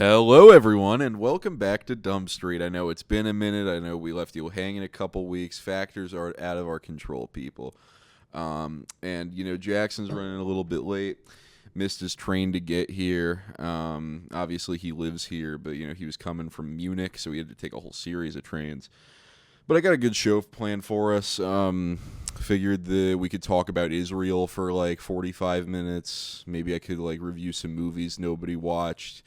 Hello, everyone, and welcome back to Dumb Street. I know it's been a minute. I know we left you hanging a couple weeks. Factors are out of our control, people. Jackson's running a little bit late. Missed his train to get here. Obviously, he lives here, but, he was coming from Munich, so we had to take a whole series of trains. But I got a good show planned for us. Figured that we could talk about Israel for like 45 minutes. Maybe I could review some movies nobody watched.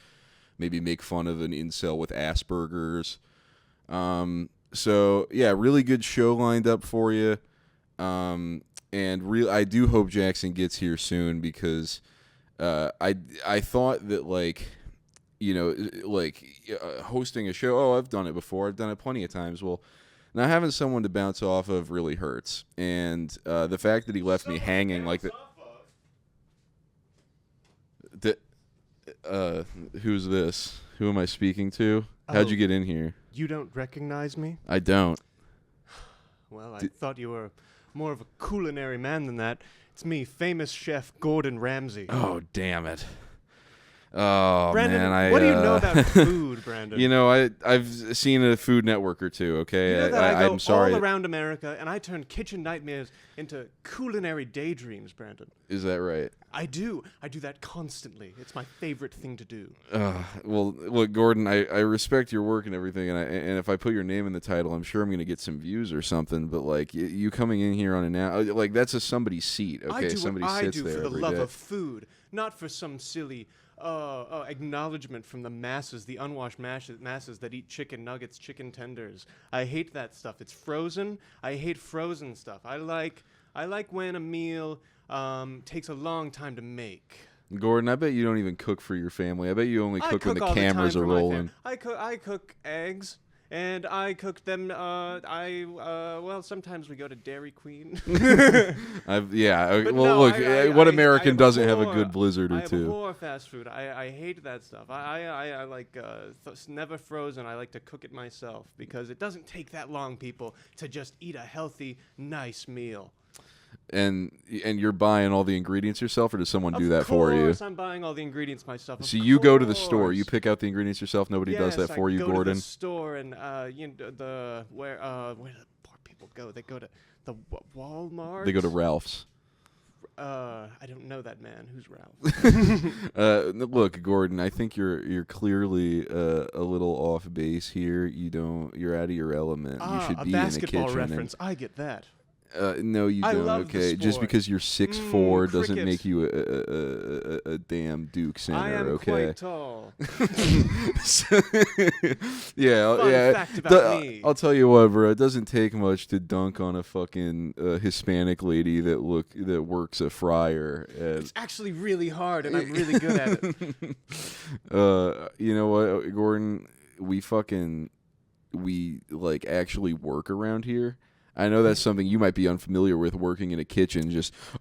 Maybe make fun of an incel with Asperger's. Really good show lined up for you. I do hope Jackson gets here soon because I thought that hosting a show. Oh, I've done it before. I've done it plenty of times. Well, now having someone to bounce off of really hurts, and the fact that he left me hanging like that. Who's this? Who am I speaking to? How'd you get in here? You don't recognize me? I don't. Well, I thought you were more of a culinary man than that. It's me, famous chef Gordon Ramsay. Oh, damn it. Oh, Brandon, man. What do you know about food, Brandon? I've seen a Food Network or two, okay? You know that I go I'm sorry. all around America, and I turn kitchen nightmares into culinary daydreams, Brandon. Is that right? I do. I do that constantly. It's my favorite thing to do. Well, look, Gordon, I respect your work and everything, and if I put your name in the title, I'm sure I'm going to get some views or something, but, you coming in here on an hour, that's somebody's seat, okay? I do Somebody what I sits do there for the every love day. of food, not for some silly acknowledgement from the masses, the unwashed masses that eat chicken nuggets, chicken tenders. I hate that stuff. It's frozen. I hate frozen stuff. I like when a meal takes a long time to make. Gordon, I bet you don't even cook for your family. I bet you only cook when the all cameras time are for my rolling. I cook eggs. And I cook them. Sometimes we go to Dairy Queen. What American doesn't have a good Blizzard or two? I abhor fast food. I hate that stuff. I like never frozen. I like to cook it myself because it doesn't take that long, people, to just eat a healthy, nice meal. And you're buying all the ingredients yourself, or does someone do that for you? Of course, I'm buying all the ingredients myself. So you go to the store, you pick out the ingredients yourself. Nobody does that for you, Gordon. I go to the store and where do the poor people go? They go to the Walmart. They go to Ralph's. I don't know that man. Who's Ralph? Look, Gordon, I think you're clearly a little off base here. You're out of your element. You should be in the kitchen. A basketball reference. I get that. No, you don't. Okay, just because you're 6'4" doesn't make you a damn Duke center. I am okay, quite tall. yeah. Fact about me. I'll tell you what, bro. It doesn't take much to dunk on a fucking Hispanic lady that works a fryer. It's actually really hard, and I'm really good at it. You know what, Gordon? We actually work around here. I know that's something you might be unfamiliar with, working in a kitchen.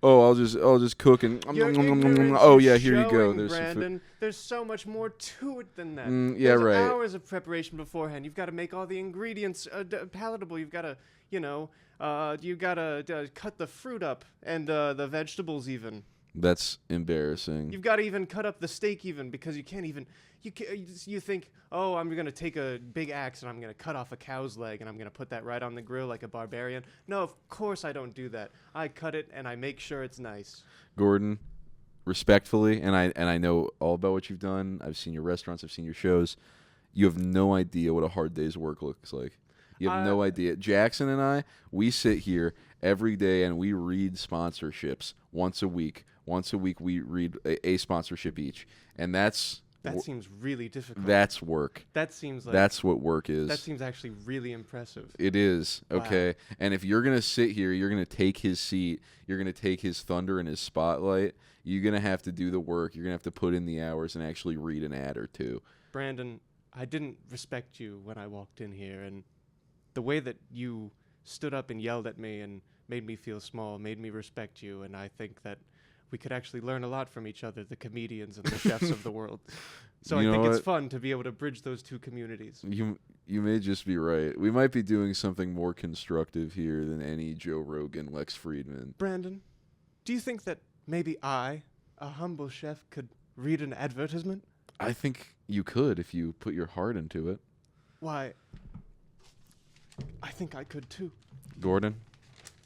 I'll just cook and oh yeah, here you go. There's Brandon. There's so much more to it than that. Yeah, There's right. Hours of preparation beforehand. You've got to make all the ingredients palatable. You've got to, cut the fruit up and the vegetables even. That's embarrassing. You've got to even cut up the steak even because you can't even. You think, oh, I'm going to take a big axe and I'm going to cut off a cow's leg and I'm going to put that right on the grill like a barbarian. No, of course I don't do that. I cut it and I make sure it's nice. Gordon, respectfully, and I know all about what you've done. I've seen your restaurants. I've seen your shows. You have no idea what a hard day's work looks like. You have no idea. Jackson and we sit here every day and we read sponsorships once a week. Once a week we read a sponsorship each. And that seems really difficult. That's work. That seems like... That's what work is. That seems actually really impressive. It is, okay? Wow. And if you're going to sit here, you're going to take his seat, you're going to take his thunder and his spotlight, you're going to have to do the work, you're going to have to put in the hours and actually read an ad or two. Brandon, I didn't respect you when I walked in here, and the way that you stood up and yelled at me and made me feel small made me respect you, and I think that we could actually learn a lot from each other, the comedians and the chefs of the world. So I think it's fun to be able to bridge those two communities. You may just be right. We might be doing something more constructive here than any Joe Rogan, Lex Friedman. Brandon, do you think that maybe I, a humble chef, could read an advertisement? I think you could if you put your heart into it. Why, I think I could too. Gordon,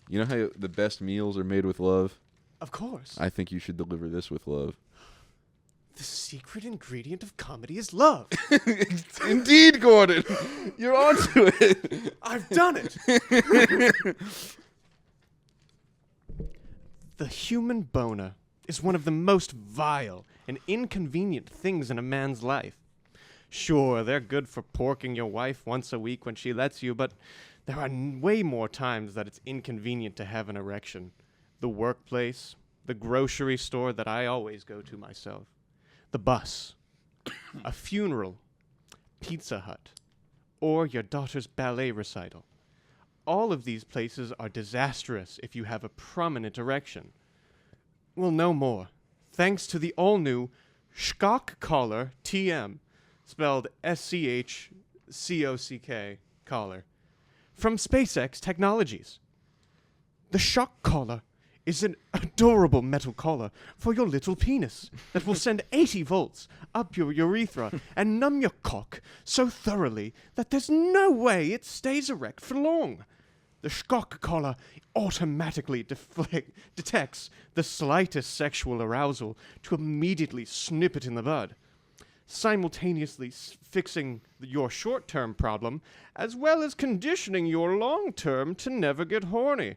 you know how the best meals are made with love? Of course. I think you should deliver this with love. The secret ingredient of comedy is love. Indeed, Gordon. You're onto it. I've done it. The human boner is one of the most vile and inconvenient things in a man's life. Sure, they're good for porking your wife once a week when she lets you, but there are way more times that it's inconvenient to have an erection. The workplace, the grocery store that I always go to myself, the bus, a funeral, Pizza Hut, or your daughter's ballet recital. All of these places are disastrous if you have a prominent erection. Well, no more. Thanks to the all-new Schcock Collar TM, spelled SCHCOCK collar, from SpaceX Technologies. The Shock Collar is an adorable metal collar for your little penis that will send 80 volts up your urethra and numb your cock so thoroughly that there's no way it stays erect for long. The Schcock Collar automatically detects the slightest sexual arousal to immediately snip it in the bud, simultaneously fixing your short-term problem as well as conditioning your long-term to never get horny.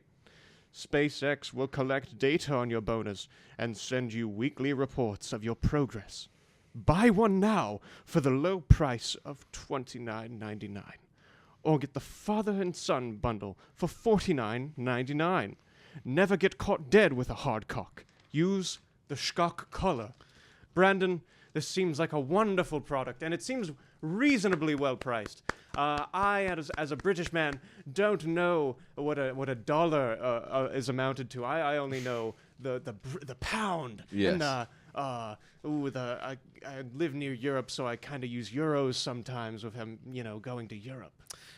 SpaceX will collect data on your bonus and send you weekly reports of your progress. Buy one now for the low price of $29.99. Or get the father and son bundle for $49.99. Never get caught dead with a hard cock. Use the Schcock Collar. Brandon, this seems like a wonderful product, and it seems reasonably well priced. I, as a British man, don't know what a dollar is amounted to. I only know the pound. Yes. And I live near Europe, so I kind of use euros sometimes with him, going to Europe.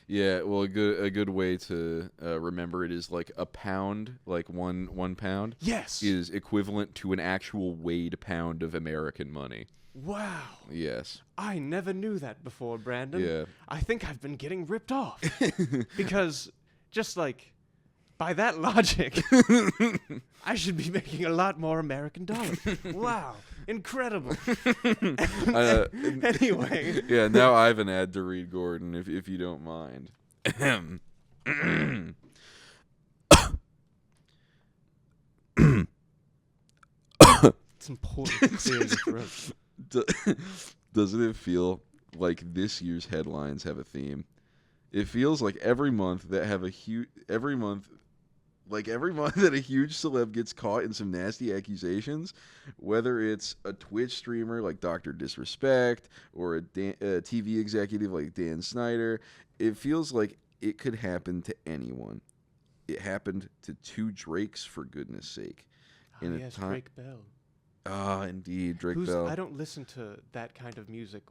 Yeah, well, a good way to remember it is like a pound, like one pound. Yes. Is equivalent to an actual weighed pound of American money. Wow. Yes. I never knew that before, Brandon. Yeah. I think I've been getting ripped off. Because just like by that logic, I should be making a lot more American dollars. Wow. Incredible. Anyway. Yeah, now I have an ad to read, Gordon, if you don't mind. It's important to clear your throat. Doesn't it feel like this year's headlines have a theme? It feels like every month that a huge celeb gets caught in some nasty accusations, whether it's a Twitch streamer like Dr. Disrespect or a TV executive like Dan Snyder, it feels like it could happen to anyone. It happened to two Drakes, for goodness sake. Yes, Drake Bell. Ah, indeed, Drake Bell. I don't listen to that kind of music.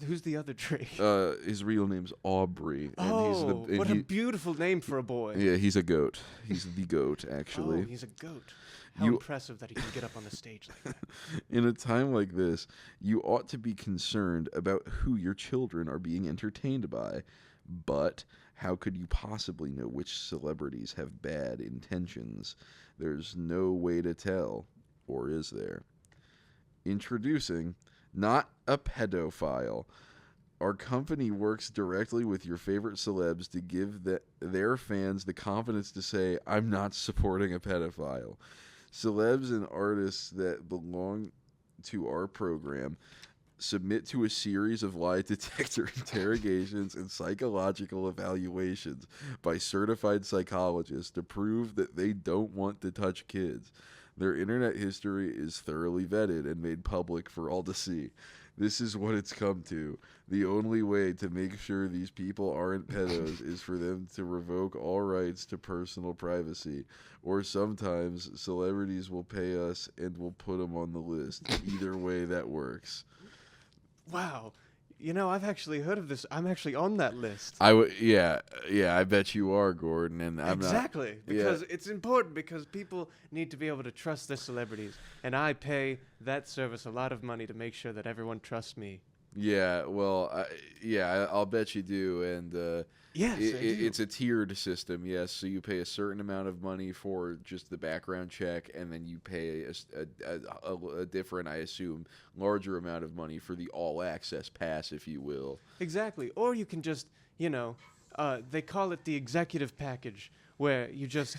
Who's the other Drake? His real name's Aubrey. And what a beautiful name for a boy. Yeah, he's a goat. He's the goat, actually. Oh, he's a goat. How impressive that he can get up on the stage like that. In a time like this, you ought to be concerned about who your children are being entertained by. But how could you possibly know which celebrities have bad intentions? There's no way to tell. Or is there? Introducing Not a Pedophile. Our company works directly with your favorite celebs to give their fans the confidence to say, I'm not supporting a pedophile. Celebs and artists that belong to our program submit to a series of lie detector interrogations and psychological evaluations by certified psychologists to prove that they don't want to touch kids. Their internet history is thoroughly vetted and made public for all to see. This is what it's come to. The only way to make sure these people aren't pedos is for them to revoke all rights to personal privacy. Or sometimes celebrities will pay us and we'll put them on the list. Either way, that works. Wow. I've actually heard of this. I'm actually on that list. Yeah, I bet you are, Gordon, and I'm exactly, not. because it's important because people need to be able to trust their celebrities, and I pay that service a lot of money to make sure that everyone trusts me. Yeah, well, I'll bet you do, and Yes, I do. it's a tiered system. Yes, so you pay a certain amount of money for just the background check, and then you pay a different, I assume, larger amount of money for the all-access pass, if you will. Exactly, or you can just, they call it the executive package, where you just,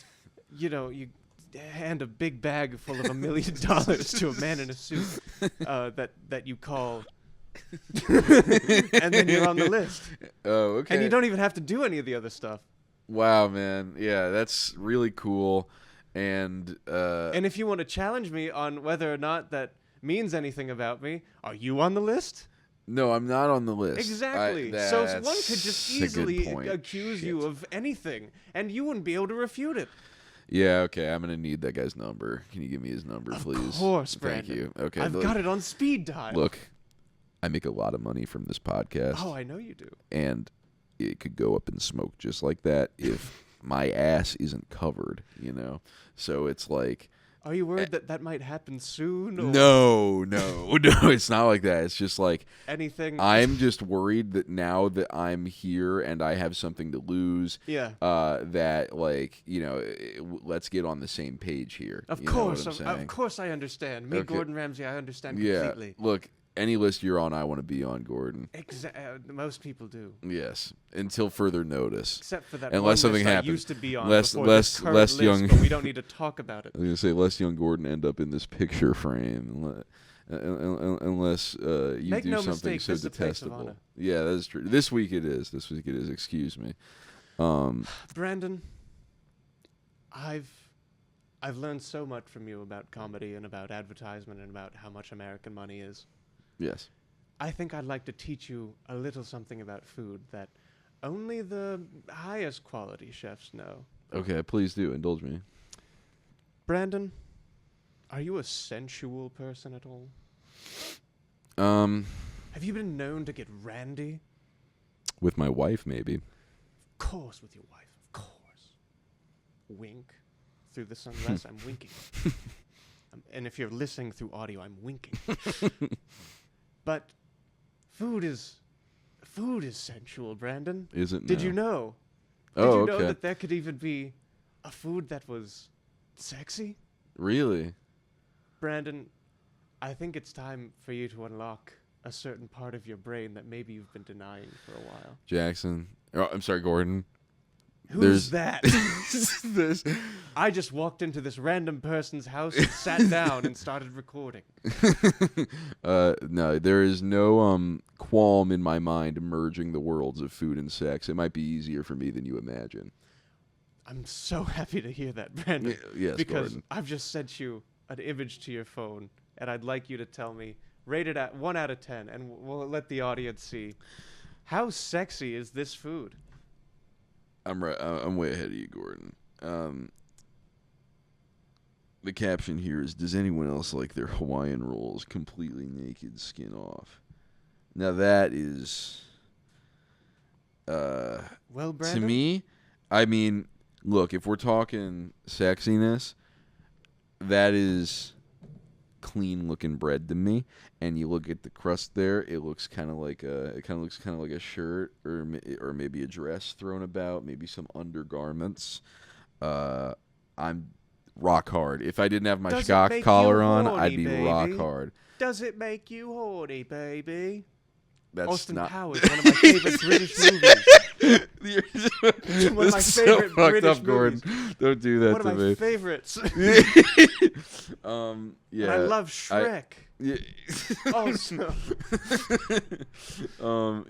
you hand a big bag full of $1 million to a man in a suit that you call. And then you're on the list. Oh, okay. And you don't even have to do any of the other stuff. Wow, man. Yeah, that's really cool. And if you want to challenge me on whether or not that means anything about me, are you on the list? No, I'm not on the list. Exactly. So one could just easily accuse you of anything, and you wouldn't be able to refute it. Yeah, okay. I'm going to need that guy's number. Can you give me his number, please? Of course, Brandon. Thank you. Okay. I've got it on speed dial. Look, I make a lot of money from this podcast. Oh, I know you do. And it could go up in smoke just like that if my ass isn't covered, So it's like... Are you worried that might happen soon? Or no, it's not like that. It's just like... anything... I'm just worried that now that I'm here and I have something to lose, that, let's get on the same page here. Of course I understand. Me, Gordon Ramsay, I understand completely. Yeah, look... Any list you're on, I want to be on, Gordon. Most people do. Yes, until further notice. Except for that unless something happens. I used to be on less list, young. But we don't need to talk about it. I was gonna say, less young Gordon end up in this picture frame, unless you Make do no something mistake, so this is a place of detestable. honor. Yeah, that is true. This week it is. Excuse me. Brandon, I've learned so much from you about comedy and about advertisement and about how much American money is. Yes. I think I'd like to teach you a little something about food that only the highest quality chefs know. Okay, please do. Indulge me. Brandon, are you a sensual person at all? Have you been known to get randy? With my wife, maybe. Of course, with your wife. Of course. Wink. Through the sunglasses, I'm winking. And if you're listening through audio, I'm winking. But food is sensual, Brandon. Is it now? Did you know? Did you know that there could even be a food that was sexy? Really? Brandon, I think it's time for you to unlock a certain part of your brain that maybe you've been denying for a while. Jackson. Oh, I'm sorry, Gordon. Who's that? I just walked into this random person's house and sat down and started recording. No, there is no qualm in my mind merging the worlds of food and sex. It might be easier for me than you imagine. I'm so happy to hear that, Brandon. Yes, because Gordon. I've just sent you an image to your phone, and I'd like you to tell me, rate it at 1 out of 10, and we'll let the audience see. How sexy is this food? I'm right. I'm way ahead of you, Gordon. The caption here is, does anyone else like their Hawaiian rolls completely naked, skin off? Now that is... well, Brandon? to me, I mean, look, if we're talking sexiness, that is clean-looking bread to me. And you look at the crust there; it looks kind of like a shirt or maybe a dress thrown about, maybe some undergarments. I'm rock hard. If I didn't have my shock collar on, I'd be rock hard. Does it make you horny, baby? That's Austin not Powers, one of my favorite British movies. One of my favorite British Gordon. movies. Don't do that one to of my me. favorites. Yeah. And I love Shrek. Yeah. Also.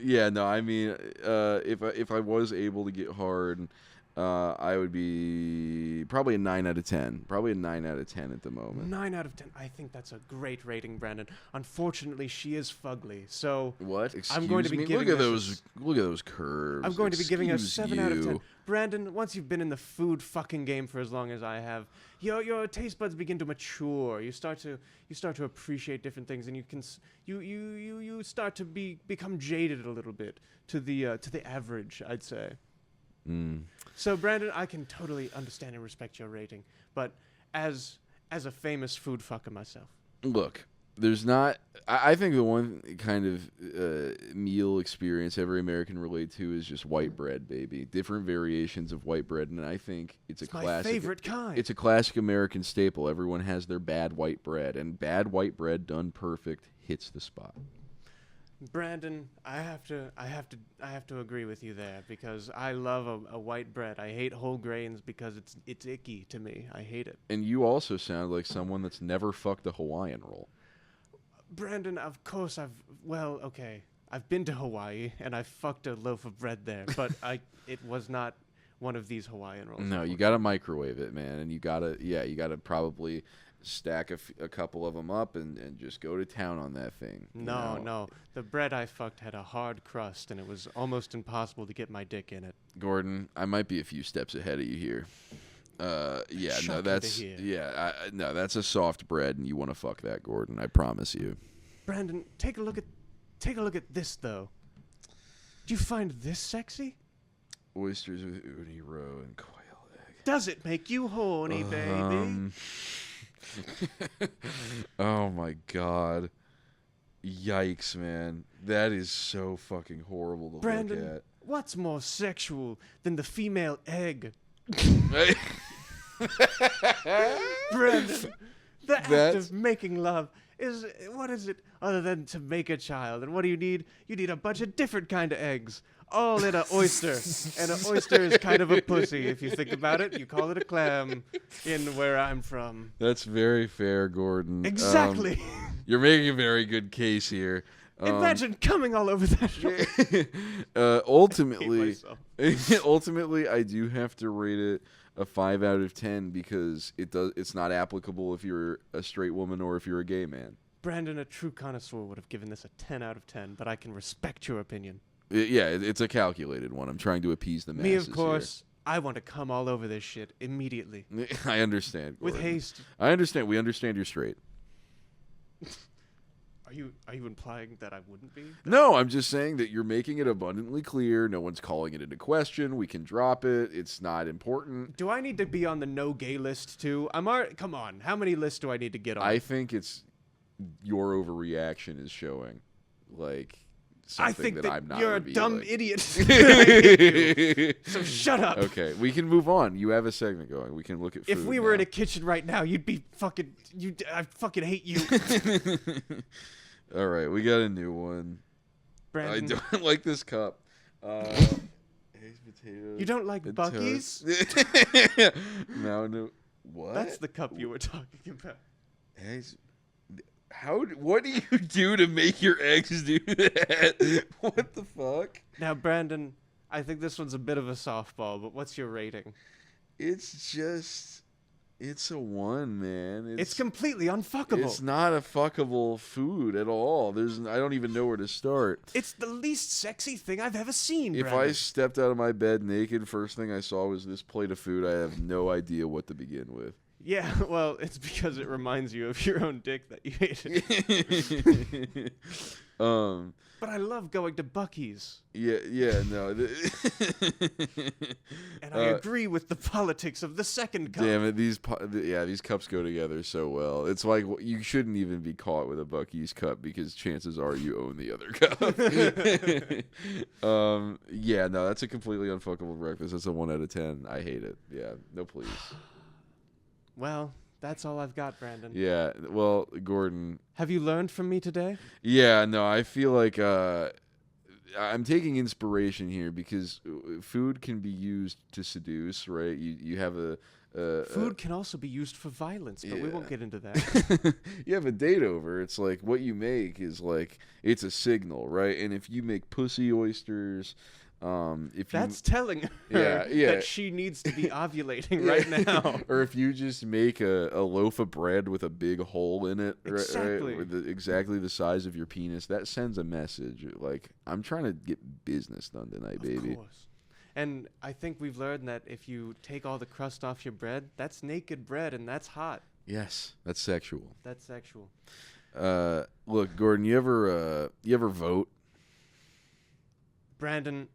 Yeah. No. I mean, if I was able to get hard, I would be probably a 9 out of 10. Probably a 9 out of 10 at the moment. 9 out of 10. I think that's a great rating, Brandon. Unfortunately, she is fugly, so What? Excuse I'm going to be me? giving Look at those curves. I'm going to be giving her Excuse 7 out of 10. you. Brandon, once you've been in the food fucking game for as long as I have, your taste buds begin to mature. You start to appreciate different things, and you start to become jaded a little bit to the average, I'd say. Mm. So, Brandon, I can totally understand and respect your rating, but as a famous food fucker myself, Look, there's not. I think the one kind of meal experience every American relate to is just white bread, baby. Different variations of white bread, and I think it's a my classic. favorite kind. It's a classic American staple. Everyone has their bad white bread, and bad white bread done perfect hits the spot. Brandon, I have to agree with you there because I love a white bread. I hate whole grains because it's icky to me. I hate it. And you also sound like someone that's never fucked a Hawaiian roll. Brandon, of course I've been to Hawaii and I fucked a loaf of bread there, but it was not one of these Hawaiian rolls. No, you gotta microwave it, man, and you gotta probably stack a couple of them up and just go to town on that thing. No. The bread I fucked had a hard crust, and it was almost impossible to get my dick in it. Gordon, I might be a few steps ahead of you here. Shocking to hear. That's a soft bread, and you want to fuck that, Gordon. I promise you. Brandon, take a look at this though. Do you find this sexy? Oysters with uni roe and quail egg. Does it make you horny, baby? Oh my god. Yikes, man. That is so fucking horrible to Brandon, look at. what's more sexual than the female egg? Brandon, the act of making love what is it other than to make a child? And what do you need? You need a bunch of different kind of eggs, all in an oyster. And an oyster is kind of a pussy if you think about it. You call it a clam in where I'm from. That's very fair, Gordon. Exactly. You're making a very good case here. Imagine coming all over that show. Ultimately, I do have to rate it a 5 out of 10 because it's not applicable if you're a straight woman or if you're a gay man. Brandon, a true connoisseur, would have given this a 10 out of 10, but I can respect your opinion. It's a calculated one. I'm trying to appease the masses. Me, of course. Here. I want to come all over this shit immediately. I understand, Gordon. With haste. I understand. We understand you're straight. Are you implying that I wouldn't be? No, I'm just saying that you're making it abundantly clear. No one's calling it into question. We can drop it. It's not important. Do I need to be on the no gay list too? Come on. How many lists do I need to get on? I think it's your overreaction is showing like something I think that I'm not you're revealing. a dumb idiot. So shut up. Okay, we can move on. You have a segment going. We can look at food If we were in a kitchen right now, you'd be fucking I fucking hate you. All right, we got a new one. Brandon, I don't like this cup. Eggs, potatoes. You don't like Buc-ee's? No. What? That's the cup you were talking about. Eggs. What do you do to make your eggs do that? What the fuck? Now, Brandon, I think this one's a bit of a softball, but what's your rating? It's a 1, man. It's completely unfuckable. It's not a fuckable food at all. I don't even know where to start. It's the least sexy thing I've ever seen, If Brandon. I stepped out of my bed naked, first thing I saw was this plate of food. I have no idea what to begin with. Yeah, well, it's because it reminds you of your own dick that you ate it. But I love going to Buc-ee's. No. And I agree with the politics of the second cup. Damn it, these cups go together so well. It's like you shouldn't even be caught with a Buc-ee's cup because chances are you own the other cup. That's a completely unfuckable breakfast. That's a 1 out of 10. I hate it. Yeah, no please. Well, that's all I've got, Brandon. Yeah, well, Gordon. Have you learned from me today? Yeah, no, I feel like I'm taking inspiration here because food can be used to seduce, right? You have food can also be used for violence, but we won't get into that. You have a date over. It's like what you make is like it's a signal, right? And if you make pussy oysters, If That's telling her that she needs to be ovulating right now. Or if you just make a loaf of bread with a big hole in it, Exactly. right, with exactly the size of your penis, that sends a message. Like, I'm trying to get business done tonight, baby. Of course. And I think we've learned that if you take all the crust off your bread, that's naked bread, and that's hot. Yes, that's sexual. That's sexual. Look, Gordon, you ever vote? Brandon,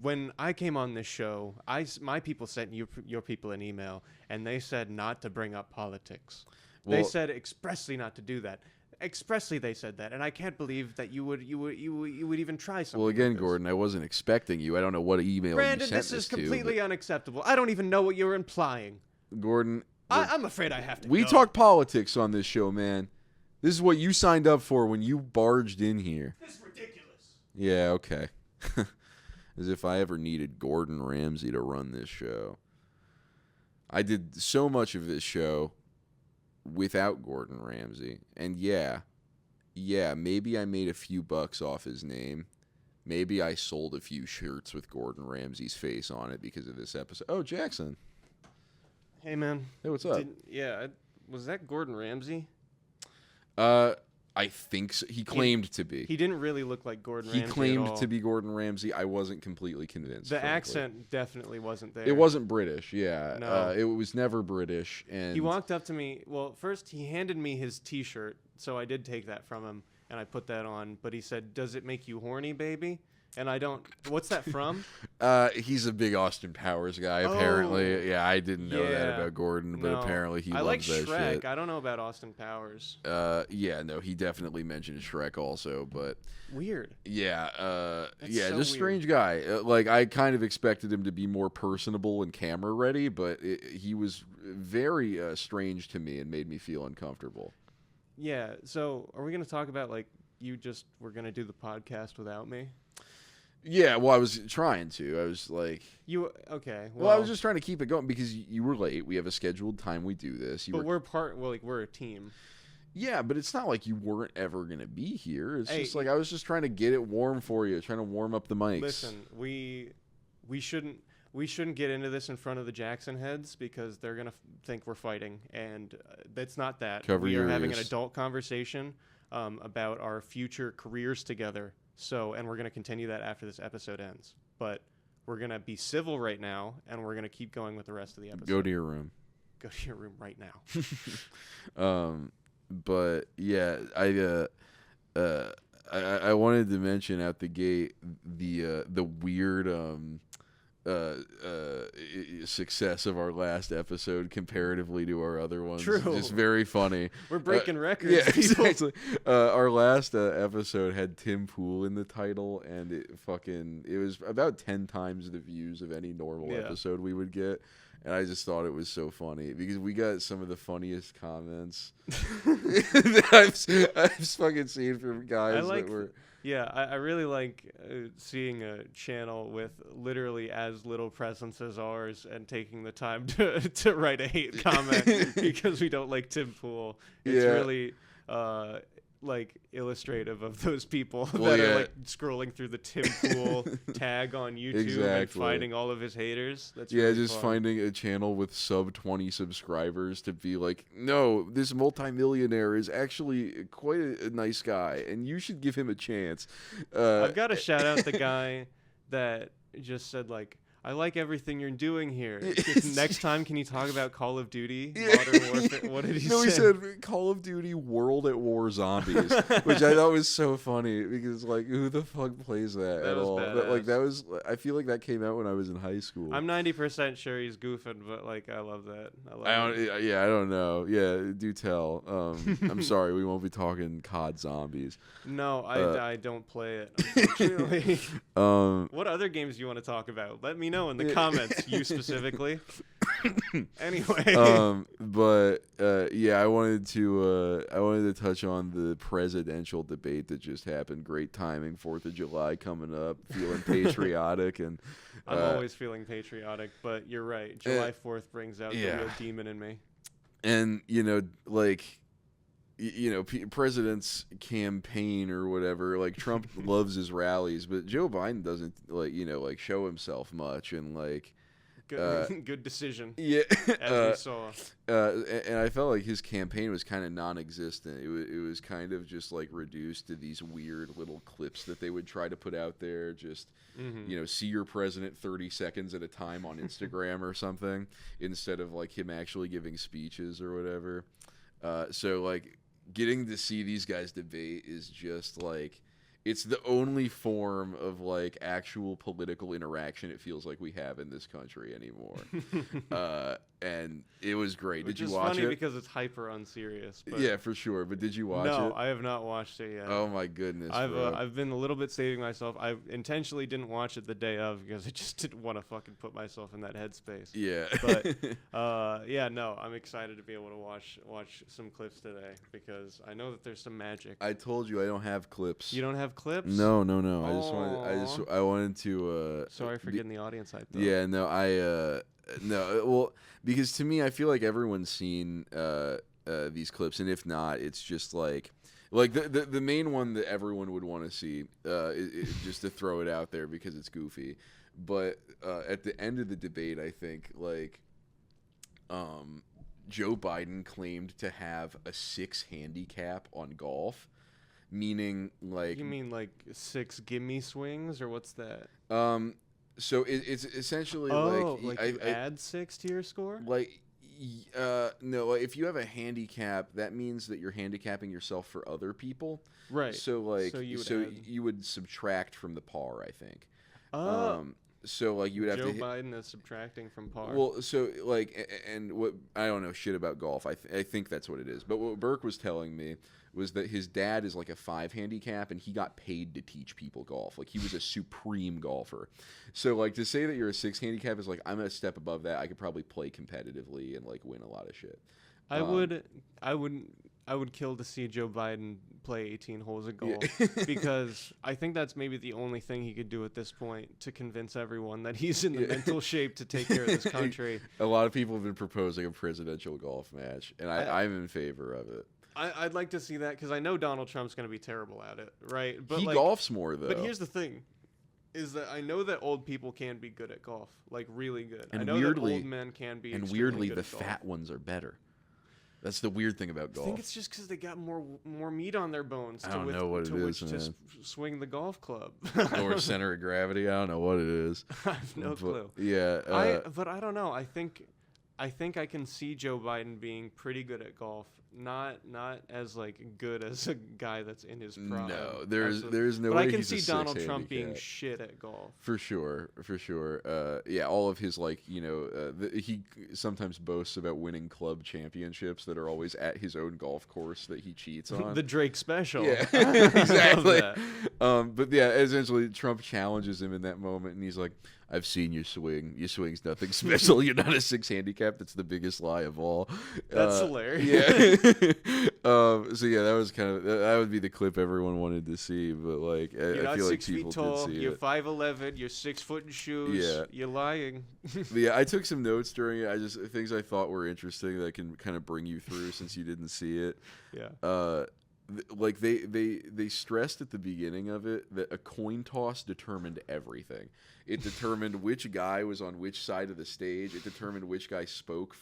when I came on this show, my people sent your people an email, and they said not to bring up politics. Well, they said expressly not to do that. Expressly, they said that, and I can't believe that you would even try something. well, again, like this. Gordon, I wasn't expecting you. I don't know what email Brandon, you sent this is to, completely unacceptable. I don't even know what you're implying. but Gordon, I'm afraid I have to. we go. talk politics on this show, man. This is what you signed up for when you barged in here. This is ridiculous. Yeah, okay. As if I ever needed Gordon Ramsay to run this show. I did so much of this show without Gordon Ramsay. And yeah, maybe I made a few bucks off his name. Maybe I sold a few shirts with Gordon Ramsay's face on it because of this episode. Oh, Jackson. Hey, man. Hey, what's up? Was that Gordon Ramsay? I think so. He claimed to be. He didn't really look like Gordon He Ramsay claimed at all. to be Gordon Ramsay. I wasn't completely convinced. The frankly. accent definitely wasn't there. It wasn't British, yeah. No. It was never British. And He walked up to me. Well, first he handed me his T-shirt, so I did take that from him and I put that on. But he said, "Does it make you horny, baby?" And I don't. What's that from? He's a big Austin Powers guy, apparently. Oh. Yeah, I didn't know that Yeah. about Gordon, but No. apparently he I loves like that Shrek. shit. I don't know about Austin Powers. Yeah, no, he definitely mentioned Shrek also, but Weird. yeah, That's yeah, so just strange guy. Like, I kind of expected him to be more personable and camera ready, but he was very strange to me and made me feel uncomfortable. Yeah. So, are we gonna talk about like you just were gonna do the podcast without me? Yeah, well, I was trying to. I was like, Okay? well, I was just trying to keep it going because you were late. We have a scheduled time we do this. But we're a team. Yeah, but it's not like you weren't ever going to be here. It's Hey, just like I was just trying to get it warm for you, trying to warm up the mics. Listen, we shouldn't get into this in front of the Jackson heads because they're gonna think we're fighting, and that's not that. Cover we your are having an ears. adult conversation about our future careers together. So, and we're gonna continue that after this episode ends. But we're gonna be civil right now, and we're gonna keep going with the rest of the episode. Go to your room. Go to your room right now. But yeah, I wanted to mention out the gate the weird success of our last episode comparatively to our other ones. True. Just very funny. We're breaking records. Yeah, people. exactly. Our last episode had Tim Pool in the title, and it was about 10 times the views of any normal episode we would get. And I just thought it was so funny because we got some of the funniest comments that I've fucking seen from guys that were. Yeah, I really like seeing a channel with literally as little presence as ours and taking the time to write a hate comment because we don't like Tim Pool. It's really like illustrative of those people that are like scrolling through the Tim Pool tag on YouTube and finding all of his haters. That's really just fun. Finding a channel with sub 20 subscribers to be like, no, this multimillionaire is actually quite a nice guy and you should give him a chance. I've got to shout out the guy that just said like, I like everything you're doing here. Next time, can you talk about Call of Duty? Modern Warfare? What did he say? No, he said Call of Duty World at War Zombies, which I thought was so funny because, like, who the fuck plays that at all? I feel like that came out when I was in high school. I'm 90% sure he's goofing, but, like, I love that. I don't know. Yeah, do tell. I'm sorry, we won't be talking COD Zombies. No, I don't play it, unfortunately. What other games do you want to talk about? Let me know in the comments, you specifically. Anyway, but I wanted to touch on the presidential debate that just happened. Great timing, 4th of July coming up, feeling patriotic, and I'm always feeling patriotic. But you're right, July 4th brings out the real demon in me. And like president's campaign or whatever. Like Trump loves his rallies, but Joe Biden doesn't like show himself much, and like Good decision. yeah, As we saw. and I felt like his campaign was kind of non-existent. It was kind of just like reduced to these weird little clips that they would try to put out there. Just see your president 30 seconds at a time on Instagram or something, instead of like him actually giving speeches or whatever. So like getting to see these guys debate is just like, it's the only form of like actual political interaction it feels like we have in this country anymore. And it was great. Which did you is watch funny it? because it's hyper unserious. But Yeah, for sure. But did you watch it? no, I have not watched it yet. Oh my goodness, bro. I've been a little bit saving myself. I intentionally didn't watch it the day of because I just didn't want to fucking put myself in that headspace. Yeah. But yeah, no, I'm excited to be able to watch some clips today because I know that there's some magic. I told you I don't have clips. You don't have clips? No. I wanted to. Sorry for getting the audience hyped up. Yeah, no, no. Well, because to me, I feel like everyone's seen these clips, and if not, it's just like the main one that everyone would want to see, just to throw it out there because it's goofy. But at the end of the debate, I think Joe Biden claimed to have a 6 handicap on golf. Meaning, like... You mean, like, 6 gimme swings, or what's that? So it's essentially you add 6 to your score? No, if you have a handicap, that means that you're handicapping yourself for other people. Right. So, you would subtract from the par, I think. So you would have Joe to Biden is subtracting from par. Well, so and what I don't know shit about golf. I think that's what it is. But what Burke was telling me was that his dad is like a 5 handicap, and he got paid to teach people golf. Like he was a supreme golfer. So like to say that you're a 6 handicap is like, I'm a step above that. I could probably play competitively and like win a lot of shit. I would kill to see Joe Biden play 18 holes of golf because I think that's maybe the only thing he could do at this point to convince everyone that he's in the mental shape to take care of this country. A lot of people have been proposing a presidential golf match, and I'm in favor of it. I'd like to see that because I know Donald Trump's going to be terrible at it, right? But he golfs more, though. But here's the thing, is that I know that old people can be good at golf, like really good. And I know weirdly, that old men can be and extremely weirdly, good the at golf. fat ones are better. That's the weird thing about golf. I think it's just because they got more meat on their bones I don't know what it is, to swing the golf club. Or center of gravity. I don't know what it is. I have no clue. Yeah. But I don't know. I think I can see Joe Biden being pretty good at golf. Not as like good as a guy that's in his prime. No, there's no but way I can he's see a 6 Donald Trump handicap. being shit at golf. For sure. Yeah, all of his he sometimes boasts about winning club championships that are always at his own golf course that he cheats on. The Drake special. Yeah, exactly. But yeah, essentially Trump challenges him in that moment, and he's like, "I've seen you swing. Your swing's nothing special. You're not a 6 handicap. That's the biggest lie of all." That's hilarious. Yeah. So yeah, that was that would be the clip everyone wanted to see, but like You're I not feel like 6 people feet tall. did see You're it. 5'11". You're 6 foot in shoes. Yeah. You're lying. But yeah, I took some notes during it. Things I thought were interesting that can kind of bring you through since you didn't see it. Yeah. Like they stressed at the beginning of it that a coin toss determined everything. It determined which guy was on which side of the stage. It determined which guy spoke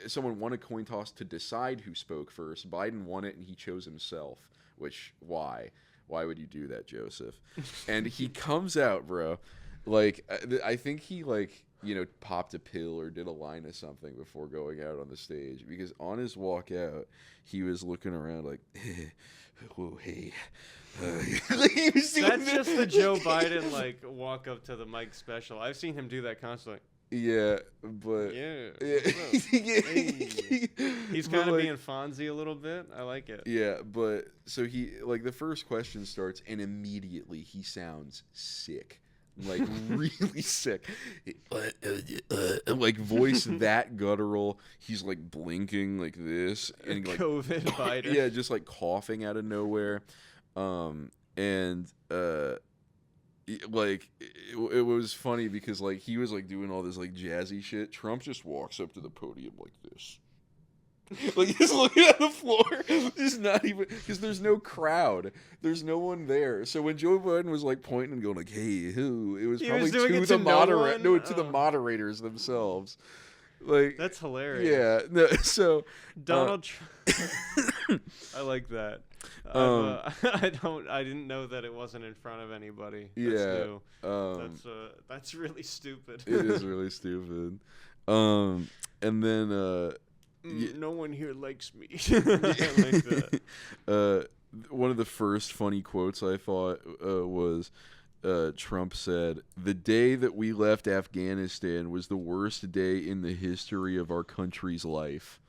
someone won a coin toss to decide who spoke first. Biden won it, and he chose himself. Which, why would you do that, Joseph? And he comes out, bro. Like I think he popped a pill or did a line of something before going out on the stage, because on his walk out, he was looking around like, "Oh, hey." That's just the Joe Biden walk up to the mic special. I've seen him do that constantly. Yeah, but yeah. Hey. He's kind of being Fonzie a little bit. I like it. Yeah, but so he the first question starts, and immediately he sounds sick. Like really sick, like voice that guttural. He's like blinking like this, and like COVID Biden. Yeah, just like coughing out of nowhere, and it was funny because like he was like doing all this like jazzy shit. Trump just walks up to the podium like this. Like, just looking at the floor, just not even, because there's no crowd. There's no one there. So when Joe Biden was, like, pointing and going, like, hey, who? It was He probably was doing to it the to no one? No, to the Oh. moderators themselves. Like, That's hilarious. yeah. No, so Donald Trump. I like that. I didn't know that it wasn't in front of anybody. That's yeah. new. That's really stupid. It is really stupid. And then no one here likes me. I like that. One of the first funny quotes I thought was Trump said, "The day that we left Afghanistan was the worst day in the history of our country's life."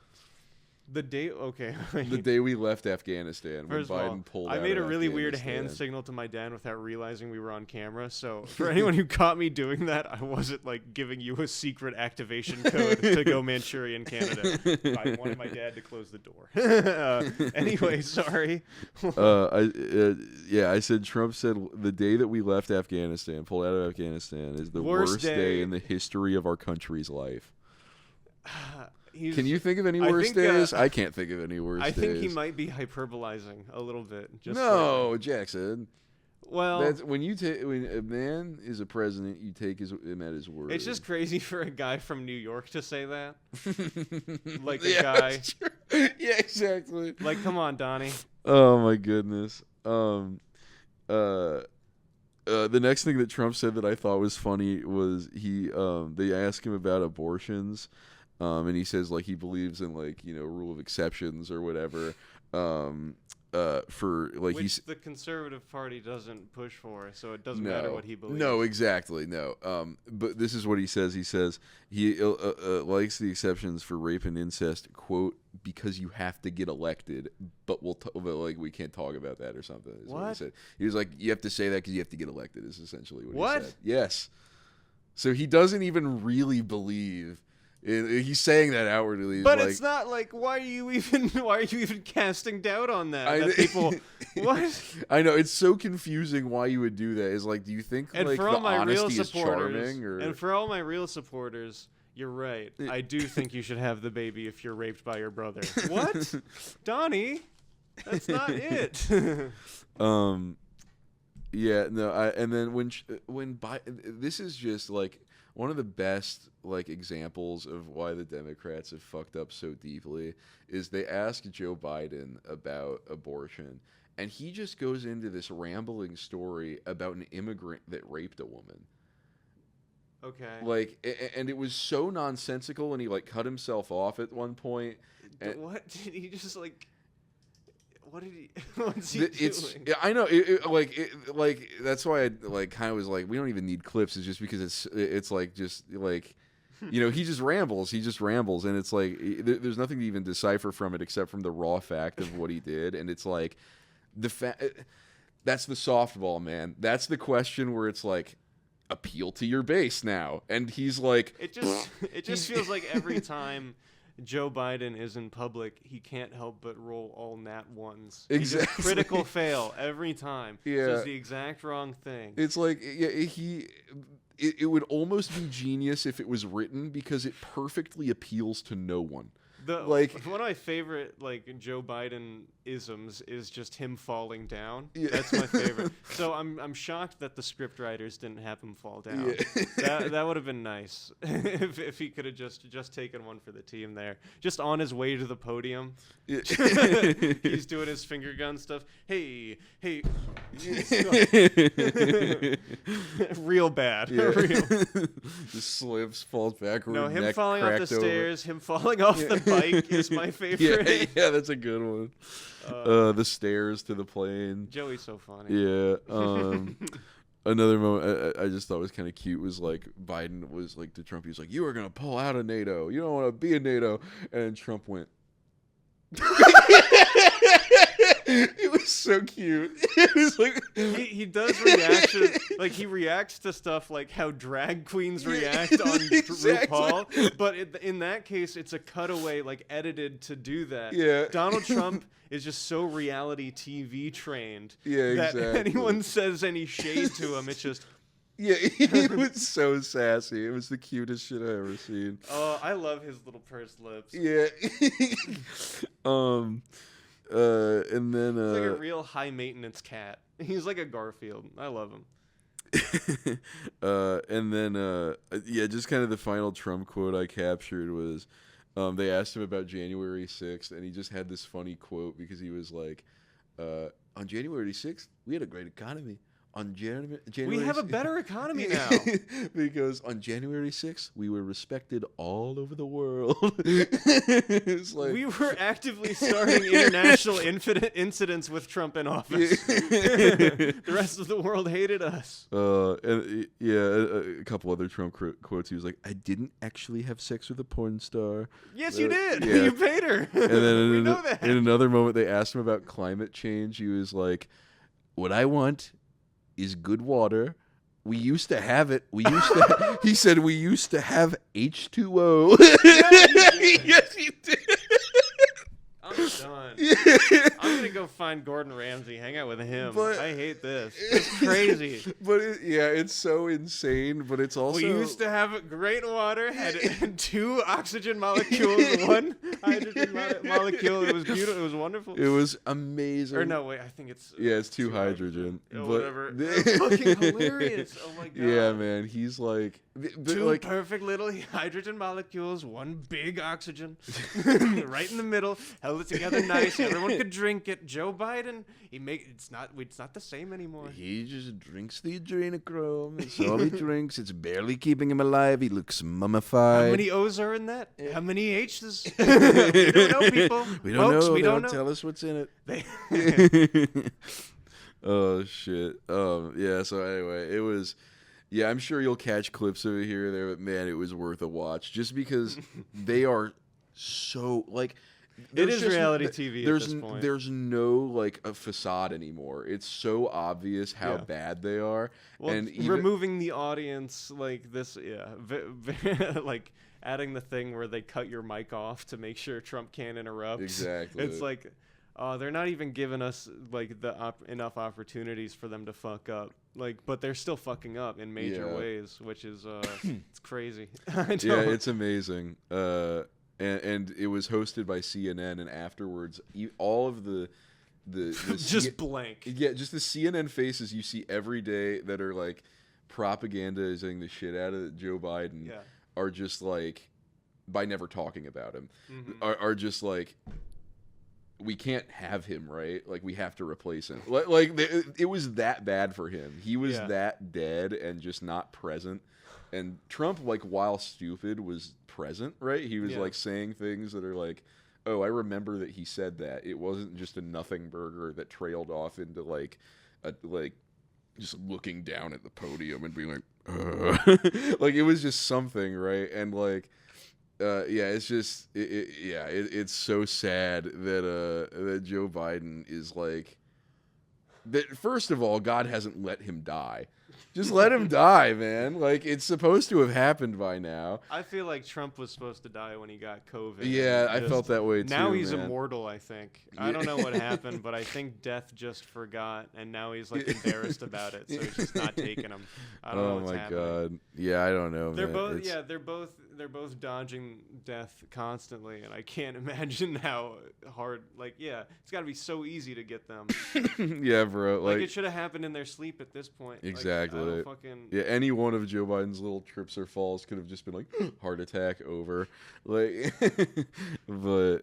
The day, okay. The day we left Afghanistan, when First of all, Biden pulled out I made a of really weird hand Afghanistan. signal to my dad without realizing we were on camera. So for anyone who caught me doing that, I wasn't like giving you a secret activation code to go Manchurian Canada. I wanted my dad to close the door. Anyway, sorry. I said Trump said the day that we left Afghanistan, pulled out of Afghanistan, is the worst day in the history of our country's life. Can you think of any worse days? I can't think of any worse days. I think he might be hyperbolizing a little bit. Just no, Jackson. Well, that's when a man is a president, you take him at his word. It's just crazy for a guy from New York to say that. Like a guy. Yeah, exactly. Like, come on, Donnie. Oh my goodness. The next thing that Trump said that I thought was funny was they asked him about abortions. And he says, like, he believes in, like, rule of exceptions or whatever. For like Which the Conservative Party doesn't push for, so it doesn't matter what he believes. No, exactly, no. But this is what he says. He says he likes the exceptions for rape and incest, quote, because you have to get elected. But we can't talk about that or something. Is what he said. He was like, you have to say that because you have to get elected. Is essentially what he said. Yes. So he doesn't even really believe. He's saying that outwardly, but it's not like why are you even casting doubt on that? People, what? I know it's so confusing why you would do that. Is like, do you think and like for all the my honesty real is charming? And for all my real supporters, you're right. I do think you should have the baby if you're raped by your brother. What, Donnie? That's not it. Yeah, no. And then when this is just like one of the best like examples of why the Democrats have fucked up so deeply is they asked Joe Biden about abortion, and he just goes into this rambling story about an immigrant that raped a woman. Okay. Like, and it was so nonsensical, and he like cut himself off at one point. What did he just like? What did he? What's he doing? I know. Like that's why I like kind of was like, we don't even need clips. It's just because it's like just like, he just rambles. And it's like there's nothing to even decipher from it except from the raw fact of what he did. And it's like that's the softball, man. That's the question where it's like, appeal to your base now. And he's like, it just feels like every time Joe Biden is in public, he can't help but roll all nat ones. Exactly. He just critical fail every time. Yeah. Says the exact wrong thing. It's like, it would almost be genius if it was written because it perfectly appeals to no one. One of my favorite like Joe Biden isms is just him falling down. Yeah. That's my favorite. So I'm shocked that the script writers didn't have him fall down. Yeah. That would have been nice if he could have just taken one for the team there. Just on his way to the podium. Yeah. He's doing his finger gun stuff. Hey. Real bad. Yeah. Real. Just slips, falls backward. No, him falling off the stairs, him falling off the bike is my favorite. Yeah, that's a good one. The stairs to the plane. Joey's so funny. Yeah. Another moment I just thought was kind of cute was like Biden was like to Trump. He was like, "You are gonna pull out of NATO. You don't want to be in NATO." And Trump went. It was so cute. It was like he does reaction like he reacts to stuff like how drag queens react on RuPaul, but in that case it's a cutaway like edited to do that. Yeah. Donald Trump is just so reality TV trained that anyone says any shade to him, it's just Yeah, he was so sassy. It was the cutest shit I ever seen. Oh, I love his little pursed lips. Yeah. And then He's like a real high maintenance cat. He's like a Garfield. I love him. And then yeah, just kind of the final Trump quote I captured was they asked him about January 6th, and he just had this funny quote because he was like, on January 6th, we had a great economy. On January We have a better economy now. Because on January 6th, we were respected all over the world. It's like, We were actively starting international incidents with Trump in office. The rest of the world hated us. and yeah, a couple other Trump quotes. He was like, "I didn't actually have sex with a porn star." Yes, you did. Yeah. You paid her. And then We know that. in another moment, they asked him about climate change. He was like, "What I want is good water. We used to have it. We used to." He said, "We used to have H2O." Yes, he did. I'm done. I'm gonna go find Gordon Ramsay, hang out with him. But- I hate this. It's crazy. But yeah, it's so insane. But it's also We used to have great water, had 2 oxygen molecules, 1 hydrogen molecule. It was beautiful. It was wonderful. It was amazing. Or no, wait, I think it's Yeah, it's 2 hydrogen. Oh, but whatever. It's fucking hilarious. Oh my god. Yeah, man. He's like, but 2 like, perfect little hydrogen molecules, 1 big oxygen, right in the middle. Held it together nice. Everyone could drink it. Joe Biden, it's not the same anymore. he just drinks the adrenochrome. That's all he drinks. It's barely keeping him alive. He looks mummified. How many O's are in that? How many H's? We don't know, people. We don't Folks, know. we They don't don't know. tell us what's in They- it. Oh shit. Yeah. So anyway, it was. Yeah, I'm sure you'll catch clips of it here or there, but man, it was worth a watch just because they are so like. It is just- reality TV at this point. There's no like a facade anymore. It's so obvious how Yeah. bad they are. Well, And even, removing the audience like this, like adding the thing where they cut your mic off to make sure Trump can't interrupt. Exactly. It's like, they're not even giving us like enough opportunities for them to fuck up. Like, but they're still fucking up in major Yeah. ways, which is it's crazy. yeah, it's amazing. And it was hosted by CNN, and afterwards, all of the just blank. yeah, just the CNN faces you see every day that are like propagandizing the shit out of Joe Biden Yeah. are just like, by never talking about him, Mhm. are just like, we can't have him, right? Like, we have to replace him. Like it was that bad for him. He was Yeah. that dead and just not present. And Trump, like, while stupid, was present, right? He was Yeah. like saying things that are like, oh, I remember that he said that. It wasn't just a nothing burger that trailed off into like just looking down at the podium and being like, like, it was just something, right? And like, yeah, it's just, it's so sad that that Joe Biden is like, that. First of all, God hasn't let him die. Just let him die, man. Like, it's supposed to have happened by now. I feel like Trump was supposed to die when he got COVID. Yeah, I Just- felt that way too. Now he's man. immortal, I think. I don't know what happened, but I think death just forgot, and now he's like embarrassed about it, so it's just not taking him. I don't know Oh what's my happening. god. Yeah, I don't know. They're man. both It's- they're both dodging death constantly, and I can't imagine how hard. Like, yeah, it's got to be so easy to get them. yeah, bro. Like, Like, it should have happened in their sleep at this point. Like, Exactly. I don't fucking. yeah, any one of Joe Biden's little trips or falls could have just been like heart attack over. Like, but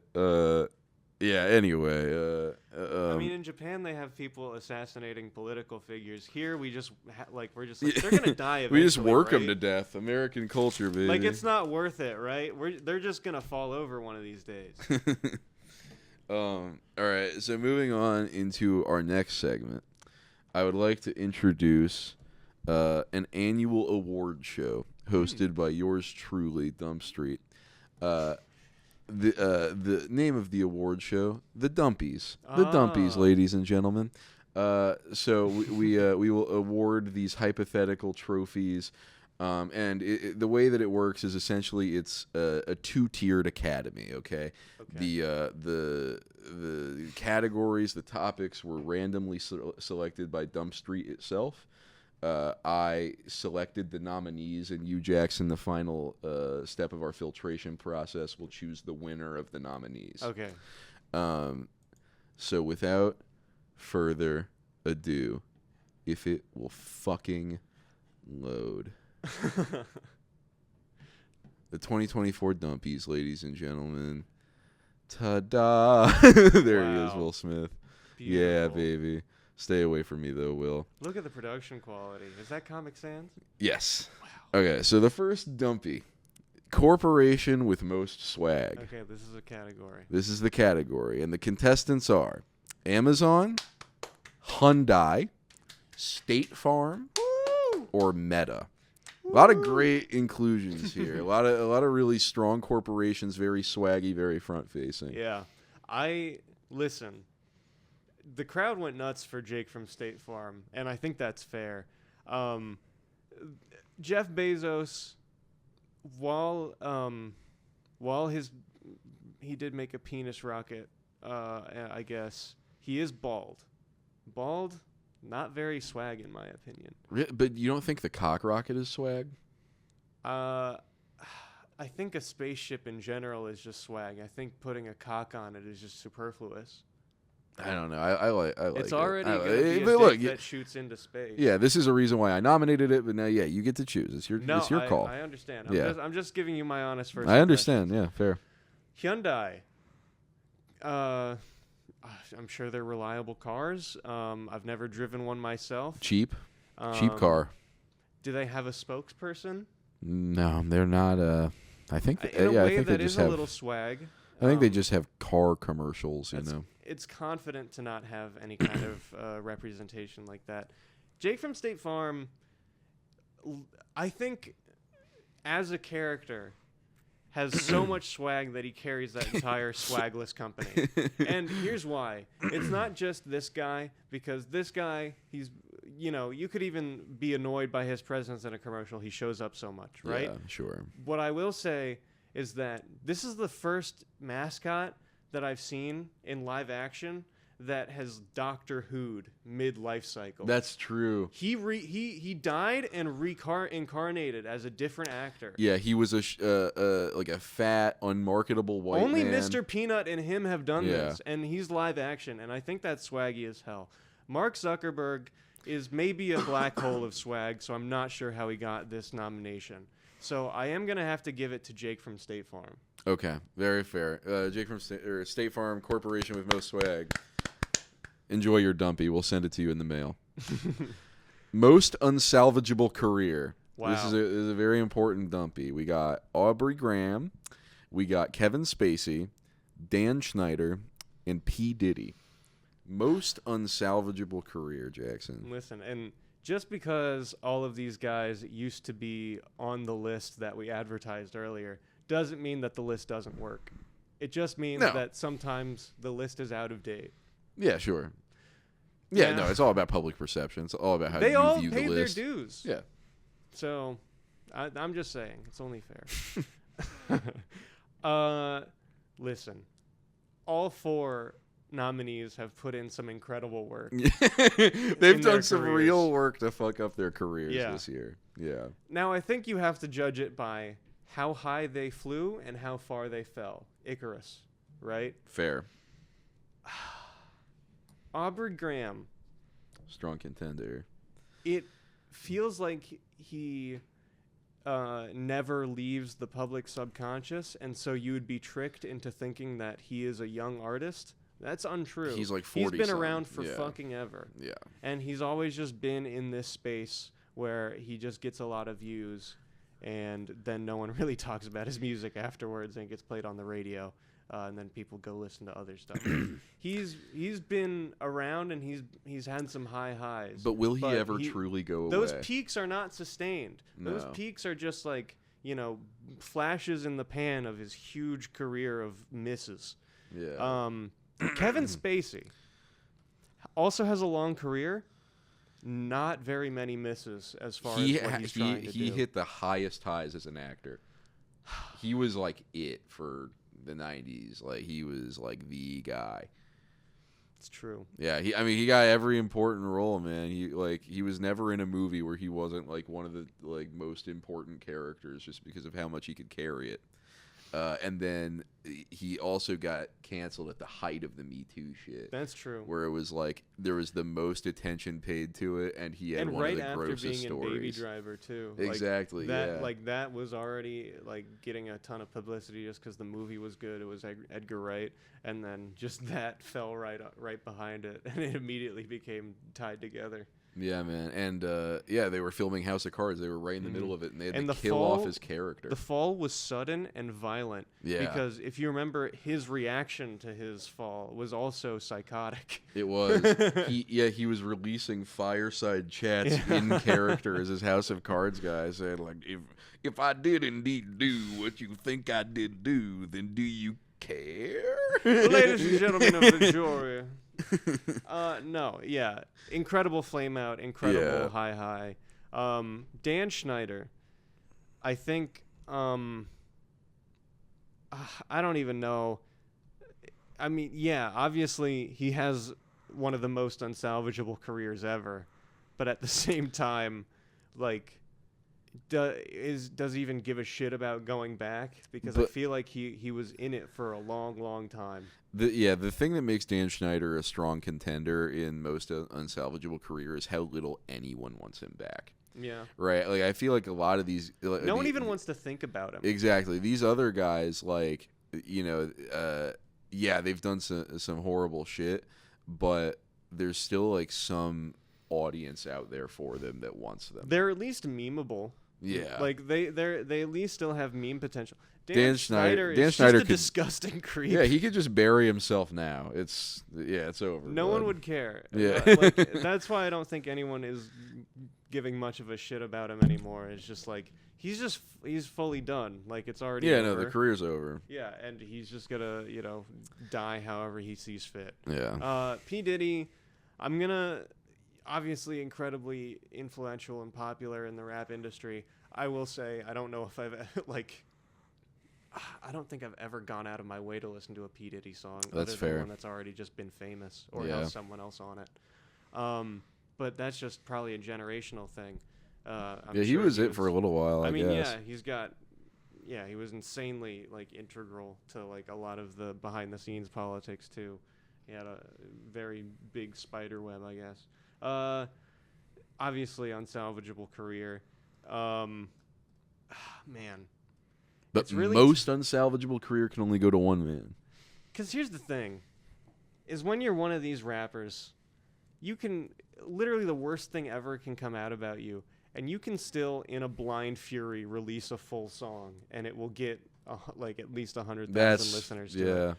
yeah. Anyway, I mean, in Japan, they have people assassinating political figures. Here, we just we're just like, they're gonna die eventually. we just work them right? to death. American culture, baby. Like, it's not worth it, right? They're just gonna fall over one of these days. All right. So moving on into our next segment, I would like to introduce an annual award show hosted by yours truly, Dump Street. The name of the award show, the Dumpies. The Dumpies, Ah. ladies and gentlemen. So we will award these hypothetical trophies. And the way that it works is essentially it's a 2-tiered academy. Okay, the categories, the topics were randomly selected by Dump Street itself, I selected the nominees, and you, Jackson, the final step of our filtration process, will choose the winner of the nominees. Okay. So without further ado, if it will fucking load. The 2024 Dumpies, ladies and gentlemen. Ta-da! There he is, Wow. Will Smith. Beautiful. Yeah, baby. Stay away from me, though, Will. Look at the production quality. Is that Comic Sans? Yes. Wow. Okay, so the first Dumpy. Corporation with most swag. Okay, this is a category. This is the category. And the contestants are Amazon, Hyundai, State Farm, or Meta. A lot of great inclusions here. a lot of really strong corporations, very swaggy, very front facing. Yeah. Listen. The crowd went nuts for Jake from State Farm, and I think that's fair. Jeff Bezos, while he did make a penis rocket, I guess he is bald. Bald, not very swag in my opinion. But you don't think the cock rocket is swag? I think a spaceship in general is just swag. I think putting a cock on it is just superfluous. I don't know. I like It's it. already I gonna like be it. a But dick look, that shoots into space. yeah, this is a reason why I nominated it. But now, yeah, you get to choose. It's your call. I understand. I'm just giving you my honest first. I understand. Yeah, fair. Hyundai. I'm sure they're reliable cars. I've never driven one myself. Cheap car. Do they have a spokesperson? No, they're not. I think. In a way, I think that they just is a have. little swag. I think they just have car commercials. You know. It's confident to not have any kind of representation like that. Jake from State Farm, I think, as a character, has so much swag that he carries that entire swagless company. And here's why. It's not just this guy, because this guy, you could even be annoyed by his presence in a commercial. He shows up so much, right? Yeah, sure. What I will say is that this is the first mascot that I've seen in live action that has Doctor Who'd mid-life cycle. That's true. He died and reincarnated as a different actor. Yeah, he was like a fat, unmarketable white Only man. Mr. Peanut and him have done this, and he's live action, and I think that's swaggy as hell. Mark Zuckerberg is maybe a black hole of swag, so I'm not sure how he got this nomination. So I am going to have to give it to Jake from State Farm. Okay, very fair. Jake from State Farm Corporation with most swag. Enjoy your Dumpy. We'll send it to you in the mail. Most unsalvageable career. Wow. This is a very important Dumpy. We got Aubrey Graham. We got Kevin Spacey, Dan Schneider, and P. Diddy. Most unsalvageable career, Jackson. Listen, and just because all of these guys used to be on the list that we advertised earlier doesn't mean that the list doesn't work. It just means that sometimes the list is out of date. Yeah, sure. Yeah, no, it's all about public perception. It's all about how they you all view the paid list. their dues. Yeah. So, I'm just saying, it's only fair. Listen, all four nominees have put in some incredible work. They've done some careers. real work to fuck up their careers Yeah. this year. Yeah. Now, I think you have to judge it by how high they flew and how far they fell. Icarus, right? Fair. Aubrey Graham. Strong contender. It feels like he never leaves the public subconscious, and so you would be tricked into thinking that he is a young artist. That's untrue. He's like 40 He's been something. around for Yeah. fucking ever. Yeah. And he's always just been in this space where he just gets a lot of views, and then no one really talks about his music afterwards, and it gets played on the radio, and then people go listen to other stuff. He's been around, and he's had some high highs. But will he ever truly go away? Those peaks are not sustained. No. Those peaks are just like, flashes in the pan of his huge career of misses. Yeah. Kevin Spacey also has a long career. Not very many misses as far as what he's trying to do. He hit the highest highs as an actor. He was like it for the 90s. Like he was like the guy. It's true. Yeah, he got every important role, man. He was never in a movie where he wasn't like one of the like most important characters just because of how much he could carry it. And then he also got canceled at the height of the Me Too shit. That's true. Where it was like there was the most attention paid to it, and he had one of the grossest being stories. in Baby Driver too. Exactly. That was already like getting a ton of publicity just because the movie was good. It was Edgar Wright, and then just that fell right behind it, and it immediately became tied together. Yeah, man. And they were filming House of Cards. They were right in the middle of it, and they had to kill off his character. The fall was sudden and violent. Yeah. Because if you remember, his reaction to his fall was also psychotic. It was. He was releasing fireside chats in character as his House of Cards guy, saying like, if I did indeed do what you think I did do, then do you care? Ladies and gentlemen of Victoria. Incredible flame out, incredible high. Dan Schneider, I think, I don't even know. I mean, yeah, obviously he has one of the most unsalvageable careers ever, but at the same time, like, does he even give a shit about going back? Because I feel like he was in it for a long time. The thing that makes Dan Schneider a strong contender in most unsalvageable career is how little anyone wants him back. Yeah. Right. Like I feel like a lot of these. No one even wants to think about him. Exactly. These other guys, like they've done some horrible shit, but there's still like some audience out there for them that wants them. They're at least memeable. Yeah. Like they at least still have meme potential. Dan Schneider is just a disgusting creep. Yeah, he could just bury himself now. It's over. No one would care. Yeah. That's why I don't think anyone is giving much of a shit about him anymore. It's just like he's fully done. Like it's already over. No, the career's over. Yeah, and he's just gonna, die however he sees fit. Yeah. P. Diddy, I'm gonna obviously incredibly influential and popular in the rap industry. I will say I don't know if I've I don't think I've ever gone out of my way to listen to a P. Diddy song. That's other fair. than one that's already just been famous or has someone else on it. But that's just probably a generational thing. He was it for a little while. I guess. He was insanely like integral to like a lot of the behind the scenes politics too. He had a very big spider web, I guess. Obviously unsalvageable career. Man. But really most unsalvageable career can only go to one man. Because here's the thing, is when you're one of these rappers, you can, literally the worst thing ever can come out about you, and you can still, in a blind fury, release a full song, and it will get, at least 100,000 listeners to it.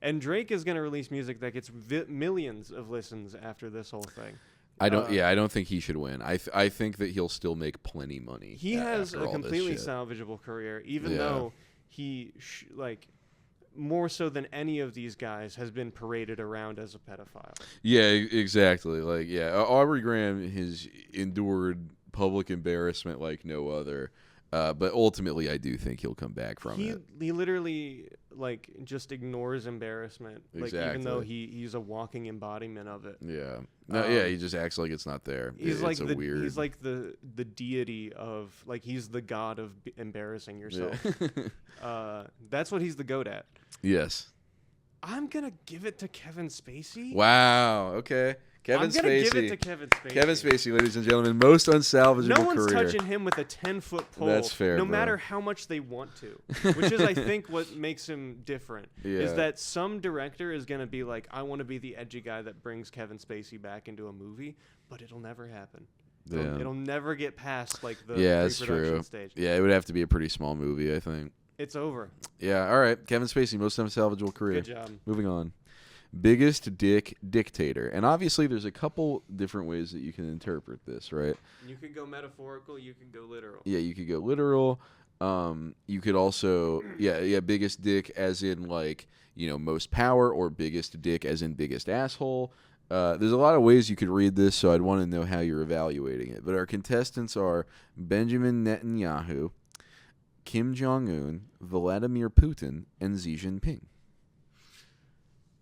And Drake is going to release music that gets millions of listens after this whole thing. I don't think he should win. I think that he'll still make plenty money. He has a completely salvageable career, even though he more so than any of these guys has been paraded around as a pedophile. Yeah, exactly. Aubrey Graham has endured public embarrassment like no other. But ultimately, I do think he'll come back from it. He literally just ignores embarrassment, exactly. Even though he's a walking embodiment of it. Yeah, he just acts like it's not there. He's like the deity of he's the god of embarrassing yourself. That's what he's the goat at. Yes. I'm gonna give it to Kevin Spacey. Wow. Okay. I'm gonna give it to Kevin Spacey. Kevin Spacey, ladies and gentlemen, most unsalvageable career. No one's touching him with a 10-foot pole. That's fair, no matter how much they want to. Which is, I think, what makes him different. Is that some director is gonna be like, I want to be the edgy guy that brings Kevin Spacey back into a movie, but it'll never happen. It'll never get past the pre-production stage. Yeah, it would have to be a pretty small movie, I think. It's over. Yeah. All right, Kevin Spacey, most unsalvageable career. Good job. Moving on. Biggest dick dictator. And obviously there's a couple different ways that you can interpret this, right? You could go metaphorical, you could go literal. Yeah, you could go literal. You could also biggest dick as in most power, or biggest dick as in biggest asshole. There's a lot of ways you could read this, so I'd want to know how you're evaluating it. But our contestants are Benjamin Netanyahu, Kim Jong-un, Vladimir Putin, and Xi Jinping.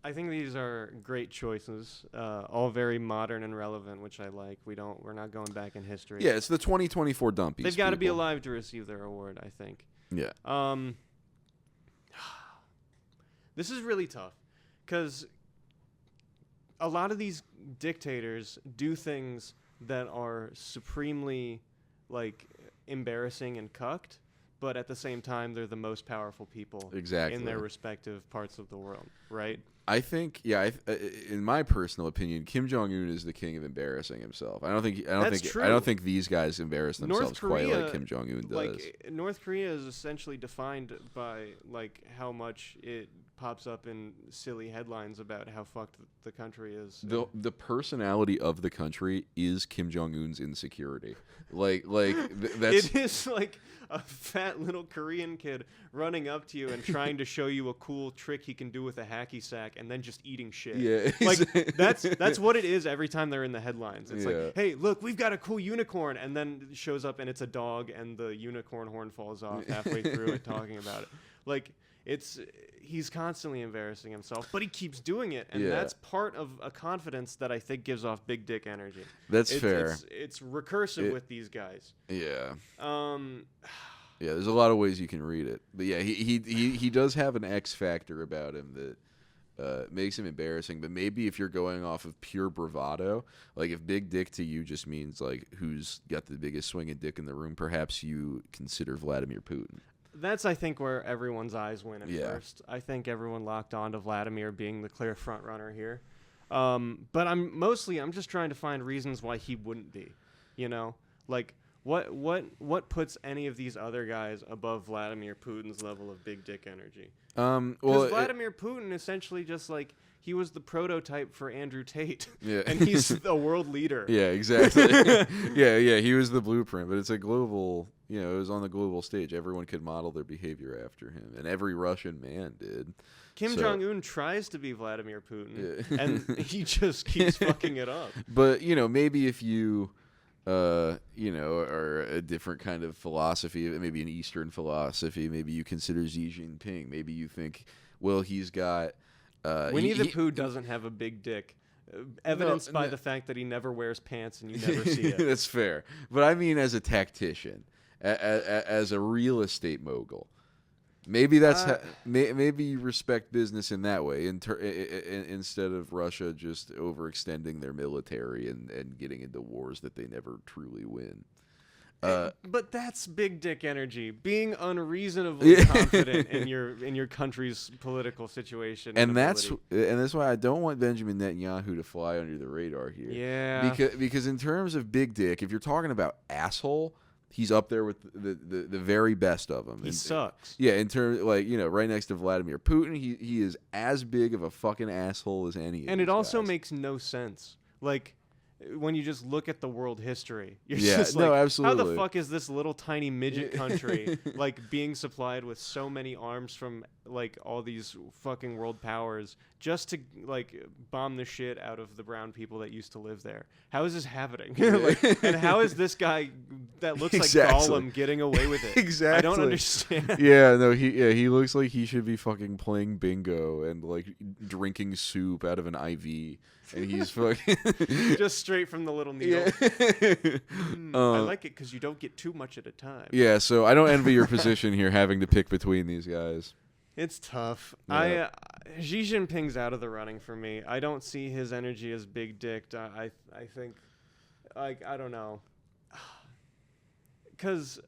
I think these are great choices, all very modern and relevant, which I like. We're not going back in history. Yeah, it's the 2024 Dumpies. They've got to be alive to receive their award, I think. Yeah. This is really tough because a lot of these dictators do things that are supremely like embarrassing and cucked, but at the same time they're the most powerful people in their respective parts of the world, right? I think, in my personal opinion, Kim Jong Un is the king of embarrassing himself. I don't think these guys embarrass themselves quite like Kim Jong Un does. Like North Korea is essentially defined by like how much it pops up in silly headlines about how fucked the country is. The personality of the country is Kim Jong Un's insecurity. That's it is like a fat little Korean kid running up to you and trying to show you a cool trick he can do with a hacky sack, and then just eating shit. Yeah, like that's what it is every time they're in the headlines. It's like, hey, look, we've got a cool unicorn, and then it shows up and it's a dog, and the unicorn horn falls off halfway through it, talking about it. Like he's constantly embarrassing himself, but he keeps doing it, and that's part of a confidence that I think gives off big dick energy. That's fair. It's recursive with these guys. Yeah. Yeah, there's a lot of ways you can read it, but yeah, he does have an X factor about him that makes him embarrassing. But maybe if you're going off of pure bravado, like if big dick to you just means like who's got the biggest swinging dick in the room, perhaps you consider Vladimir Putin. That's, I think, where everyone's eyes went at first. I think everyone locked on to Vladimir being the clear front runner here. But I'm just trying to find reasons why he wouldn't be. You know, like what puts any of these other guys above Vladimir Putin's level of big dick energy? Because Vladimir Putin essentially just like he was the prototype for Andrew Tate, and he's a world leader. Yeah, exactly. yeah, he was the blueprint, but it's a global. It was on the global stage. Everyone could model their behavior after him, and every Russian man did. Kim Jong-un tries to be Vladimir Putin, and he just keeps fucking it up. But, maybe if you, are a different kind of philosophy, maybe an Eastern philosophy, maybe you consider Xi Jinping. Maybe you think, well, he's got... Winnie the Pooh doesn't have a big dick. Evidenced by the fact that he never wears pants and you never see it. That's fair. But I mean as a tactician. As a real estate mogul, maybe that's maybe you respect business in that way. Instead of Russia just overextending their military and getting into wars that they never truly win. But that's big dick energy, being unreasonably confident in your country's political situation. And that's why I don't want Benjamin Netanyahu to fly under the radar here. Yeah, because in terms of big dick, if you're talking about asshole. He's up there with the very best of them. He sucks. Yeah, in terms right next to Vladimir Putin, he is as big of a fucking asshole as any. And it also makes no sense. Like when you just look at the world history, you're just like, absolutely. How the fuck is this little tiny midget country like being supplied with so many arms from like all these fucking world powers just to like bomb the shit out of the brown people that used to live there? How is this happening? And how is this guy that looks like Gollum getting away with it? Exactly. I don't understand. Yeah, no, he looks like he should be fucking playing bingo and like drinking soup out of an IV. And he's fucking just straight from the little needle. Yeah. I like it because you don't get too much at a time. Yeah, so I don't envy your position here, having to pick between these guys. It's tough. Yeah. Xi Jinping's out of the running for me. I don't see his energy as big dicked. I think, like, I don't know, because.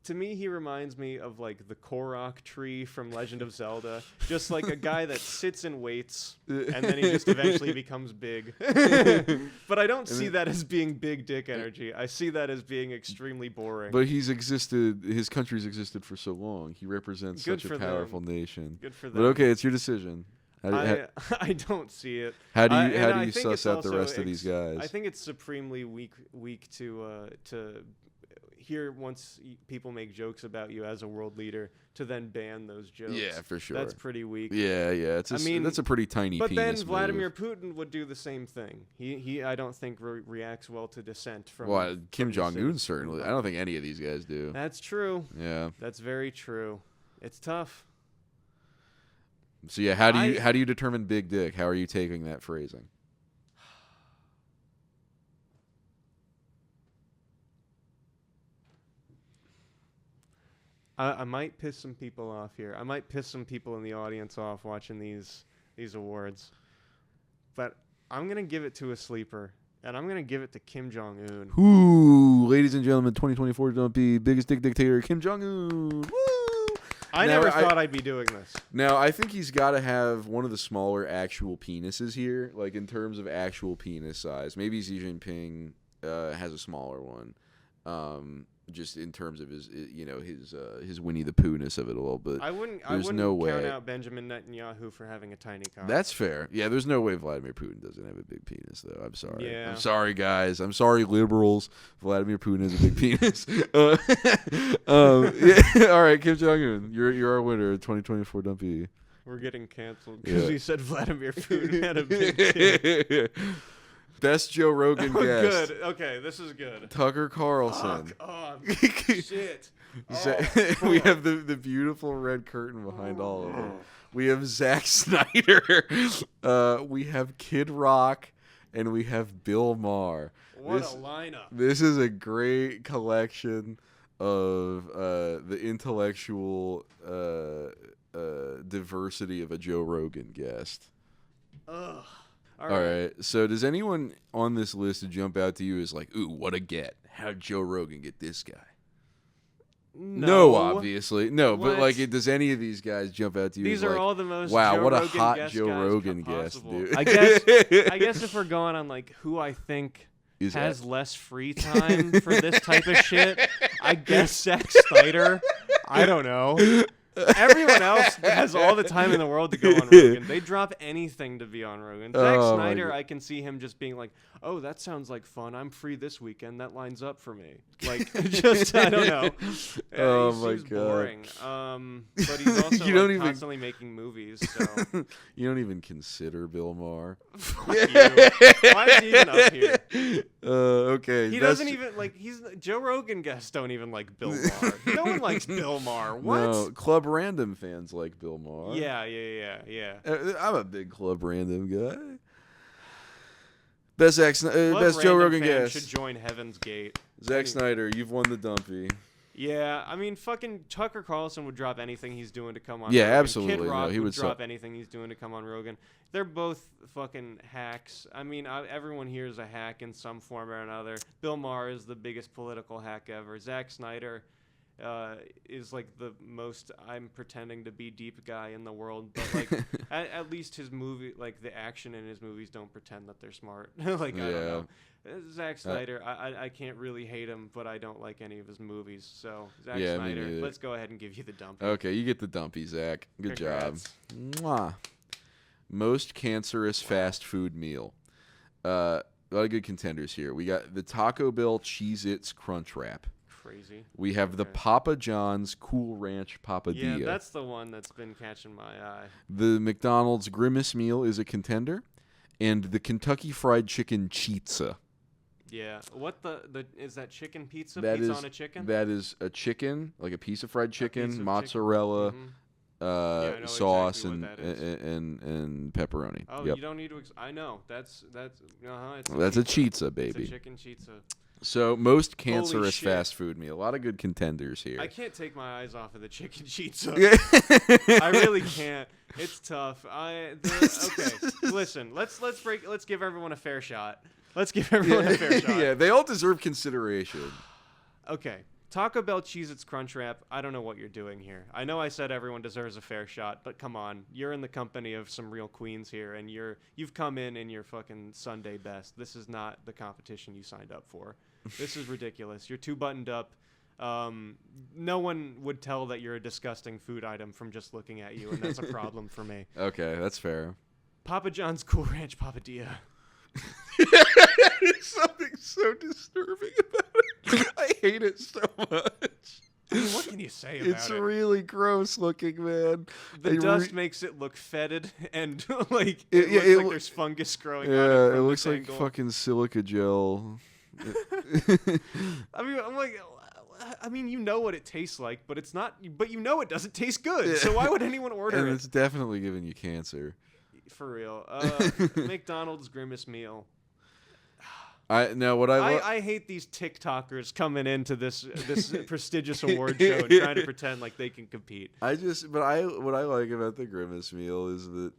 To me, he reminds me of, like, the Korok tree from Legend of Zelda. Just like a guy that sits and waits, and then he just eventually becomes big. But I don't see that as being big dick energy. I see that as being extremely boring. But his country's existed for so long. He represents such a powerful nation. Good for them. But okay, it's your decision. I don't see it. How do you suss out the rest of these guys? I think it's supremely weak to hear once people make jokes about you as a world leader to then ban those jokes. Yeah, for sure. That's pretty weak. Yeah. that's a pretty tiny but penis then Vladimir Putin would do the same thing. He I don't think reacts well to dissent from. Well, Kim Jong-un certainly. I don't think any of these guys do. That's true. Yeah. That's very true. It's tough. So yeah, how do you determine big dick? How are you taking that phrasing? I might piss some people off here. I might piss some people in the audience off watching these awards. But I'm going to give it to a sleeper, and I'm going to give it to Kim Jong-un. Ooh, ladies and gentlemen, 2024 Dumpy, biggest dick dictator, Kim Jong-un. Woo! I never thought I'd be doing this. Now, I think he's got to have one of the smaller actual penises here, like in terms of actual penis size. Maybe Xi Jinping has a smaller one. Just in terms of his Winnie the Pooh-ness of it all, but I wouldn't no count way. out Benjamin Netanyahu for having a tiny cock. That's fair. Yeah, there's no way Vladimir Putin doesn't have a big penis, though. I'm sorry. Yeah. I'm sorry, guys. I'm sorry, liberals. Vladimir Putin has a big penis. Yeah. All right, Kim Jong-un, you're our winner of 2024 Dumpy. We're getting canceled because we said Vladimir Putin had a big dick. Best Joe Rogan guest. Good. Okay, this is good. Tucker Carlson. Fuck off. Shit. We have the beautiful red curtain behind all of it. We have Zack Snyder. We have Kid Rock, and we have Bill Maher. What a lineup. This is a great collection of the intellectual diversity of a Joe Rogan guest. Ugh. All right. So does anyone on this list jump out to you as like, ooh, what a get? How'd Joe Rogan get this guy? No, obviously. No, What? but like, does any of these guys jump out to you These as are like, all the most wow, Joe what a Rogan hot guest Joe guys Rogan guest, possible. dude. I guess if we're going on like who I think Is has that- less free time for this type of shit, I guess Zack Snyder. I don't know. Everyone else has all the time in the world to go on Rogan. They drop anything to be on Rogan. Zack Oh, my Snyder, God. I can see him just being like, "Oh, that sounds like fun. I'm free this weekend. That lines up for me." Like, just I don't know. Oh, he my seems God. boring. But he's also You don't even- constantly making movies. So You don't even consider Bill Maher. fuck you. Why is he even up here? Okay. He that's- doesn't even like. He's Joe Rogan guests don't even like Bill Maher. No one likes Bill Maher. What? No, Club Random fans like Bill Maher. Yeah. I'm a big Club Random guy. Best Club best Joe Random Rogan fans guest. should join Heaven's Gate. Zack Snyder, you've won the Dumpy. Yeah, I mean, fucking Tucker Carlson would drop anything he's doing to come on. Yeah, Rogan. absolutely. Kid Rock No, he would drop anything he's doing to come on Rogan. They're both fucking hacks. I mean, everyone here is a hack in some form or another. Bill Maher is the biggest political hack ever. Zack Snyder is like the most I'm pretending to be deep guy in the world, but like at least his movie, like the action in his movies don't pretend that they're smart. Like I don't know. Zack Snyder, I can't really hate him, but I don't like any of his movies. So Zack Yeah, me Snyder, neither. let's go ahead and give you the dump. Okay, you get the Dumpy, Zach. Good Congrats. job. Mwah. Most cancerous fast food meal. A lot of good contenders here. We got the Taco Bell Cheez-Its Crunch Wrap. Crazy. We have the Papa John's Cool Ranch Papadilla. Yeah, that's the one that's been catching my eye. The McDonald's Grimace Meal is a contender. And the Kentucky Fried Chicken Chizza. Yeah. What the is that chicken pizza? That Pizza is- on a chicken? That is a chicken, like a piece of fried chicken, piece of mozzarella, chicken. Mhm. I know sauce, exactly what that is. and pepperoni. Oh, Yep. you don't need to. I know. That's. It's That's a pizza. chizza, baby. It's a chicken pizza. So most cancerous shit. fast food meal. A lot of good contenders here. I can't take my eyes off of the chicken pizza. Yeah. I really can't. It's tough. Okay, listen. Let's give everyone a fair shot. Let's give everyone a fair shot. Yeah, they all deserve consideration. Okay. Taco Bell Cheez-Its Crunch Wrap. I don't know what you're doing here. I know I said everyone deserves a fair shot, but come on. You're in the company of some real queens here, and you've come in your fucking Sunday best. This is not the competition you signed up for. This is ridiculous. You're too buttoned up. No one would tell that you're a disgusting food item from just looking at you, and that's a problem for me. Okay, that's fair. Papa John's Cool Ranch Papadilla. There's something so disturbing about it. I hate it so much. I mean, what can you say about It's it? really gross looking, man. The I dust re- makon makes it look fetid, and like It- it yeah, looks it like lo- there's fungus growing on Yeah, it. it from looks this like angle. fucking silica gel. I mean, I'm like, I mean, you know what it tastes like, but it's not. But you know it doesn't taste good. So why would anyone order And it? it's definitely giving you cancer. For real. McDonald's Grimace meal. I hate these TikTokers coming into this prestigious award show and trying to pretend like they can compete. What I like about the Grimace meal is that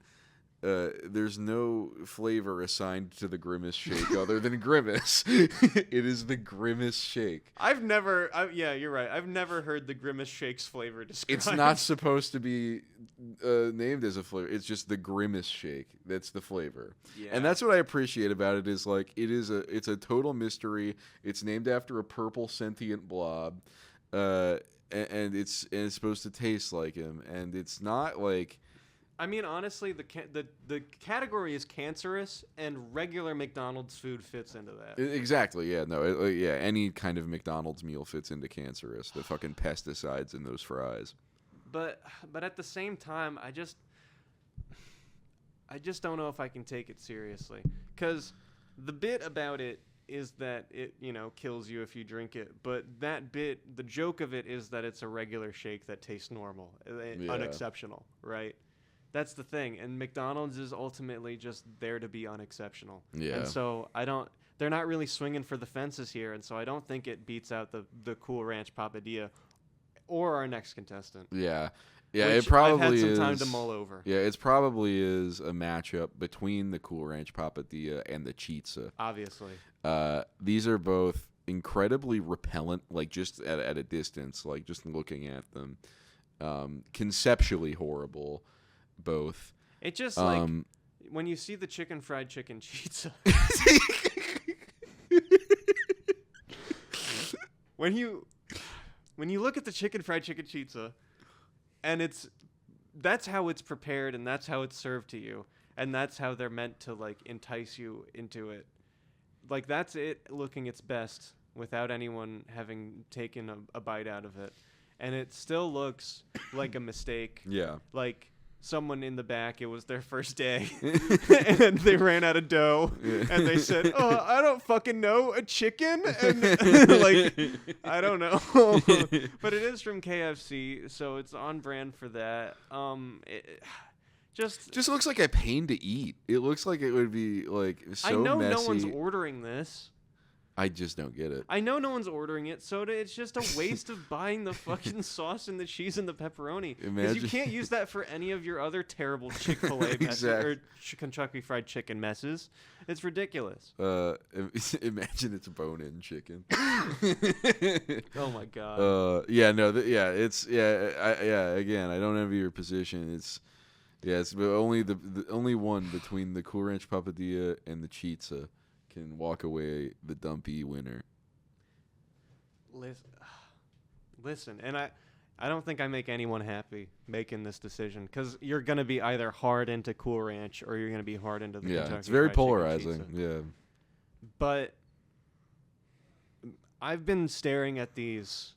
there's no flavor assigned to the Grimace shake other than Grimace. It is the Grimace shake. Yeah, you're right. I've never heard the Grimace shake's flavor described. It's not supposed to be named as a flavor. It's just the Grimace shake. That's the flavor. Yeah. And that's what I appreciate about it is like it's a total mystery. It's named after a purple sentient blob. And it's supposed to taste like him, and it's not like. I mean, honestly, the category is cancerous, and regular McDonald's food fits into that. Exactly. Yeah. No. Any kind of McDonald's meal fits into cancerous. The fucking pesticides in those fries. But at the same time, I just don't know if I can take it seriously, because the bit about it is that it kills you if you drink it, but the joke of it is that it's a regular shake that tastes normal, unexceptional, right? That's the thing, and McDonald's is ultimately just there to be unexceptional. Yeah. And so they're not really swinging for the fences here, and so I don't think it beats out the Cool Ranch Papadilla or our next contestant. Yeah. Yeah, which it probably I've had some is. time to mull over. Yeah, it probably is a matchup between the Cool Ranch Papadilla and the Chizza. Obviously. These are both incredibly repellent, like just at a distance, like just looking at them. Conceptually horrible. Both. It just like when you see the fried chicken Chizza. when you look at the fried chicken Chizza, and that's how it's prepared, and that's how it's served to you, and that's how they're meant to like entice you into it. Like that's it looking its best without anyone having taken a bite out of it, and it still looks like a mistake. Yeah. Like. Someone in the back, it was their first day, and they ran out of dough, and they said, "Oh, I don't fucking know, a chicken?" And like, I don't know, but it is from KFC, so it's on brand for that. It just looks like a pain to eat. It looks like it would be like so I know messy. No one's ordering this. I just don't get it. I know no one's ordering it, so it's just a waste of buying the fucking sauce and the cheese and the pepperoni. Because you can't use that for any of your other terrible Chick-fil-A messes or Kentucky Fried Chicken messes. It's ridiculous. Imagine it's bone-in chicken. Oh my god. Again, I don't envy your position. It's only the only one between the Cool Ranch Papadilla and the Chizza can walk away the Dumpy winner. Listen, and I don't think I make anyone happy making this decision, because you're going to be either hard into Cool Ranch or you're going to be hard into the Kentucky it's very Fried Chicken polarizing. Chizza. Yeah. But I've been staring at these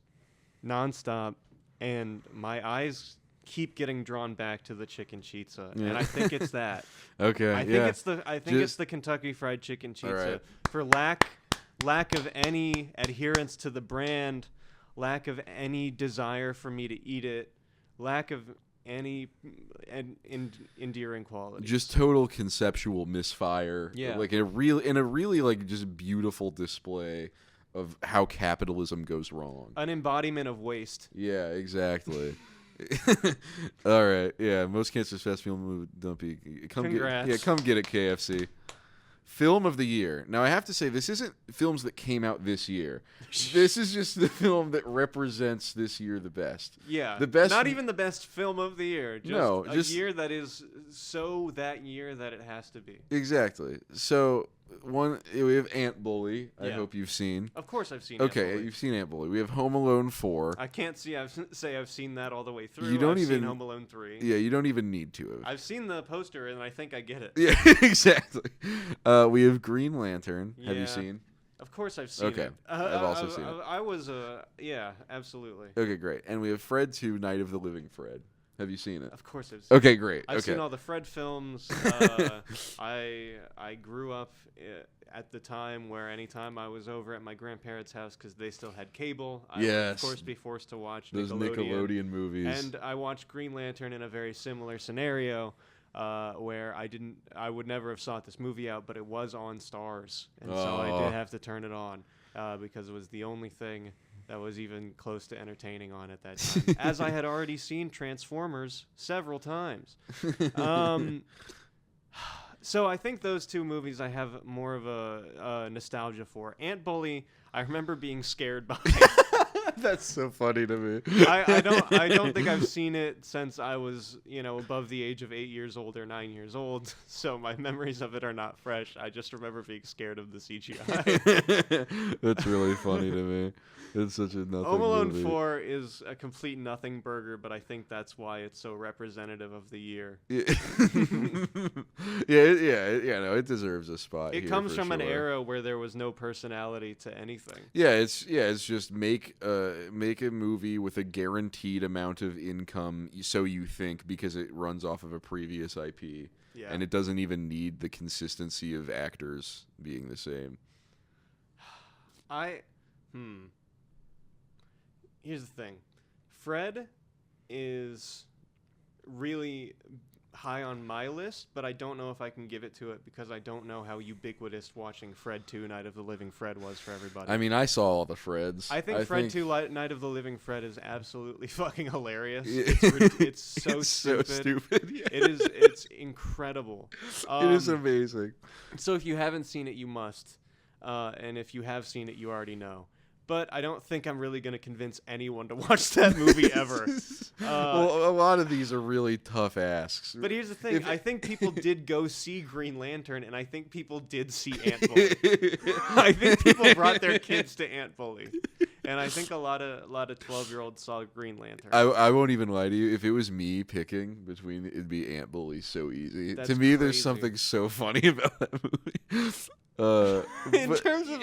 nonstop, and my eyes keep getting drawn back to the chicken Chizza, and I think it's that. Okay. I think it's the Kentucky Fried Chicken Chizza, right. For lack of any adherence to the brand, lack of any desire for me to eat it, lack of any endearing quality. Just total conceptual misfire. Yeah. Like in a really like just beautiful display of how capitalism goes wrong. An embodiment of waste. Yeah, exactly. All right. Yeah, most cancerous fast film movie, Dumpy. Congrats. Come get it, KFC. Film of the year. Now, I have to say, this isn't films that came out this year. This is just the film that represents this year the best. Yeah. The best. Not even the best film of the year. Just a year that is so that year that it has to be. Exactly. So, we have Ant Bully. I hope you've seen. Of course I've seen Okay, Ant Bully. you've seen Ant Bully. We have Home Alone 4. I can't say I've seen that all the way through. I've seen Home Alone 3. Yeah, you don't even need to have. I've seen the poster, and I think I get it. Yeah, exactly. We have Green Lantern. Have you seen? Of course I've seen it. I've also seen it. I was, yeah, absolutely. Okay, great. And we have Fred 2, Night of the Living Fred. Have you seen it? Of course I've seen Okay, it. great. I've okay. seen all the Fred films. I grew up at the time where anytime I was over at my grandparents' house, because they still had cable, I would of Yes. course be forced to watch Those Nickelodeon movies. And I watched Green Lantern in a very similar scenario, where I would never have sought this movie out, but it was on Stars, and so I did have to turn it on, because it was the only thing that was even close to entertaining on at that time, as I had already seen Transformers several times. So I think those two movies I have more of a nostalgia for. Ant Bully, I remember being scared by. That's so funny to me. I don't think I've seen it since I was, above the age of 8 years old or 9 years old. So my memories of it are not fresh. I just remember being scared of the CGI. That's really funny to me. It's such a nothing Home Alone movie. 4 is a complete nothing burger, but I think that's why it's so representative of the year. Yeah, no, it deserves a spot. It here comes for from an sure. era where there was no personality to anything. It's just make a movie with a guaranteed amount of income, so you think, because it runs off of a previous IP, Yeah. and it doesn't even need the consistency of actors being the same. Here's the thing. Fred is really high on my list, but I don't know if I can give it to it because I don't know how ubiquitous watching Fred 2 Night of the Living Fred was for everybody. I mean, I saw all the Freds. I think Fred 2 Night of the Living Fred is absolutely fucking hilarious. Yeah. It's so It's stupid. so stupid. Yeah. It's incredible. It is amazing. So if you haven't seen it, you must. And if you have seen it, you already know. But I don't think I'm really going to convince anyone to watch that movie ever. Well, a lot of these are really tough asks. But here's the thing. I think people did go see Green Lantern, and I think people did see Ant Bully. I think people brought their kids to Ant Bully. And I think a lot of 12-year-olds saw Green Lantern. I won't even lie to you. If it was me picking between, it'd be Ant Bully so easy. That's to me, there's crazy. something so funny about that movie. In terms of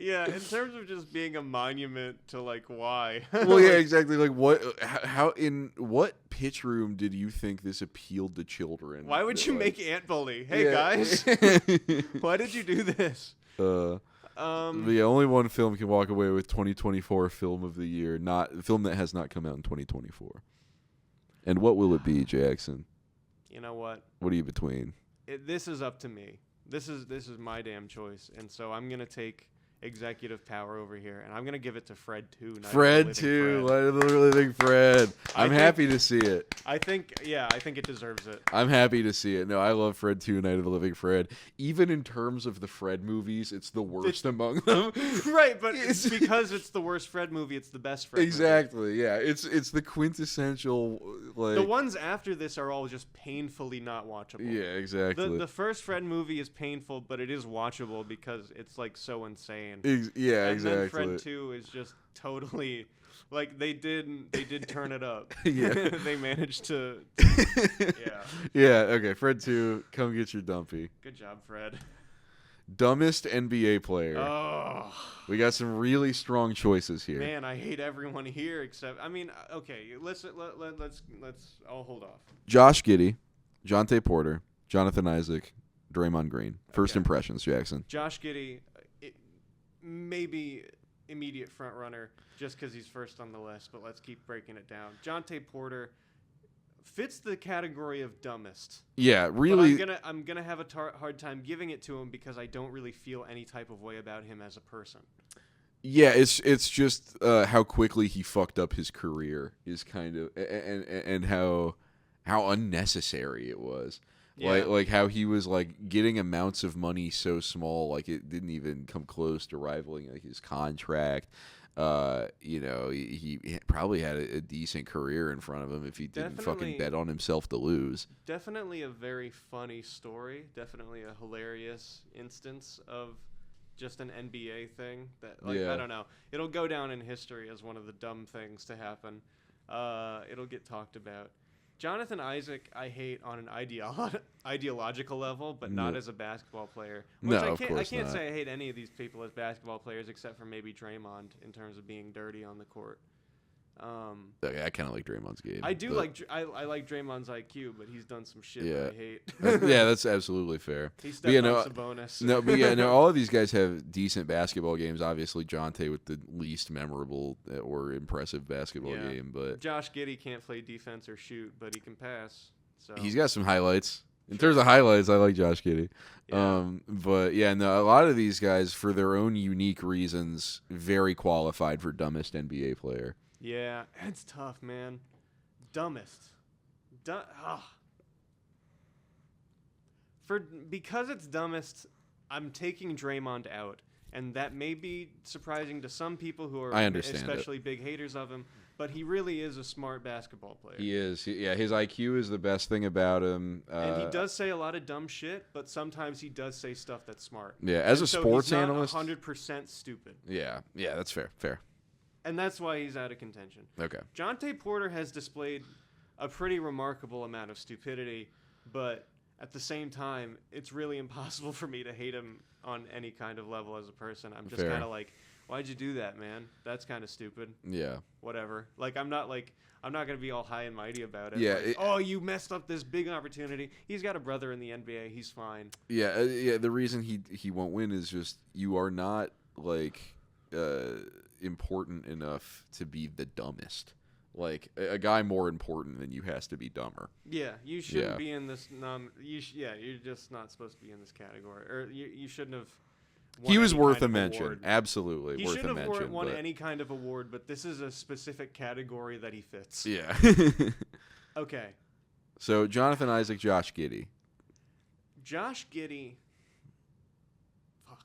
in terms of just being a monument to why. Well, yeah, exactly. Like, how in what pitch room did you think this appealed to children? Why would you make Ant Bully? Hey Yeah. guys, why did you do this? But yeah, only one film can walk away with 2024 film of the year, not film that has not come out in 2024. And what will it be, Jackson? You know what? What are you between? This is up to me. This is my damn choice, and so I'm gonna take executive power over here, and I'm gonna give it to Fred 2. Fred 2, Night of the Living Fred. I'm happy to see it. I think it deserves it. I'm happy to see it. No, I love Fred 2, Night of the Living Fred. Even in terms of the Fred movies, it's the worst among them. Right, but it's because it's the worst Fred movie, it's the best Fred Exactly, movie. yeah. It's the quintessential, the ones after this are all just painfully not watchable. Yeah, exactly. The first Fred movie is painful, but it is watchable because it's so insane. Yeah, and exactly. then Fred 2 is just totally they did turn it up. Yeah. They managed to yeah. Yeah, okay, Fred 2, come get your Dumpy. Good job, Fred. Dumbest NBA player. Oh. We got some really strong choices here. Man, I hate everyone here except okay, let's I'll hold off. Josh Giddey, Jonte Porter, Jonathan Isaac, Draymond Green. First Okay. impressions, Jackson. Josh Giddey, maybe immediate front runner just because he's first on the list, but let's keep breaking it down. Jonte Porter fits the category of dumbest. Yeah, really. But I'm gonna have a hard time giving it to him because I don't really feel any type of way about him as a person. Yeah, it's just how quickly he fucked up his career is kind of and how unnecessary it was. Yeah. Like how he was getting amounts of money so small, it didn't even come close to rivaling his contract. He probably had a decent career in front of him if he didn't fucking bet on himself to lose. Definitely a very funny story. Definitely a hilarious instance of just an NBA thing that Yeah. I don't know. It'll go down in history as one of the dumb things to happen. It'll get talked about. Jonathan Isaac, I hate on an ideological level, but not as a basketball player. No, I of can't, course I can't not. say I hate any of these people as basketball players except for maybe Draymond in terms of being dirty on the court. Okay, I kind of like Draymond's game. I do but I like Draymond's IQ, but he's done some shit Yeah. that I hate. yeah, that's absolutely fair. He But stepped yeah, on no, Sabonis. no, but yeah, no. All of these guys have decent basketball games. Obviously, Jonte with the least memorable or impressive basketball Yeah. game, but Josh Giddey can't play defense or shoot, but he can pass. So he's got some highlights. In terms of highlights, I like Josh Giddey. yeah. But yeah, no, a lot of these guys, for their own unique reasons, very qualified for dumbest NBA player. Yeah, it's tough, man. Dumbest. Because it's dumbest, I'm taking Draymond out, and that may be surprising to some people who are I understand especially big haters of him. But he really is a smart basketball player. He is. Yeah, his IQ is the best thing about him. And he does say a lot of dumb shit, but sometimes he does say stuff that's smart. Yeah, as a sports he's not analyst. 100% stupid. Yeah, that's fair. Fair. And that's why he's out of contention. Okay. Jonte Porter has displayed a pretty remarkable amount of stupidity, but at the same time, it's really impossible for me to hate him on any kind of level as a person. I'm just kind of like, why'd you do that, man? That's kind of stupid. Yeah. Whatever. Like, I'm not gonna be all high and mighty about it. Yeah. Like, oh, you messed up this big opportunity. He's got a brother in the NBA. He's fine. Yeah. Yeah. The reason he won't win is just you are not like important enough to be the dumbest. Like a guy more important than you has to be dumber. Yeah, you shouldn't be in this. You're just not supposed to be in this category, or you shouldn't have. He was worth a kind of mention. award. Absolutely He worth a shouldn't have mention. won any kind of award, but this is a specific category that he fits. Yeah. Okay. So Jonathan Isaac, Josh Giddey. Josh Giddey. Fuck.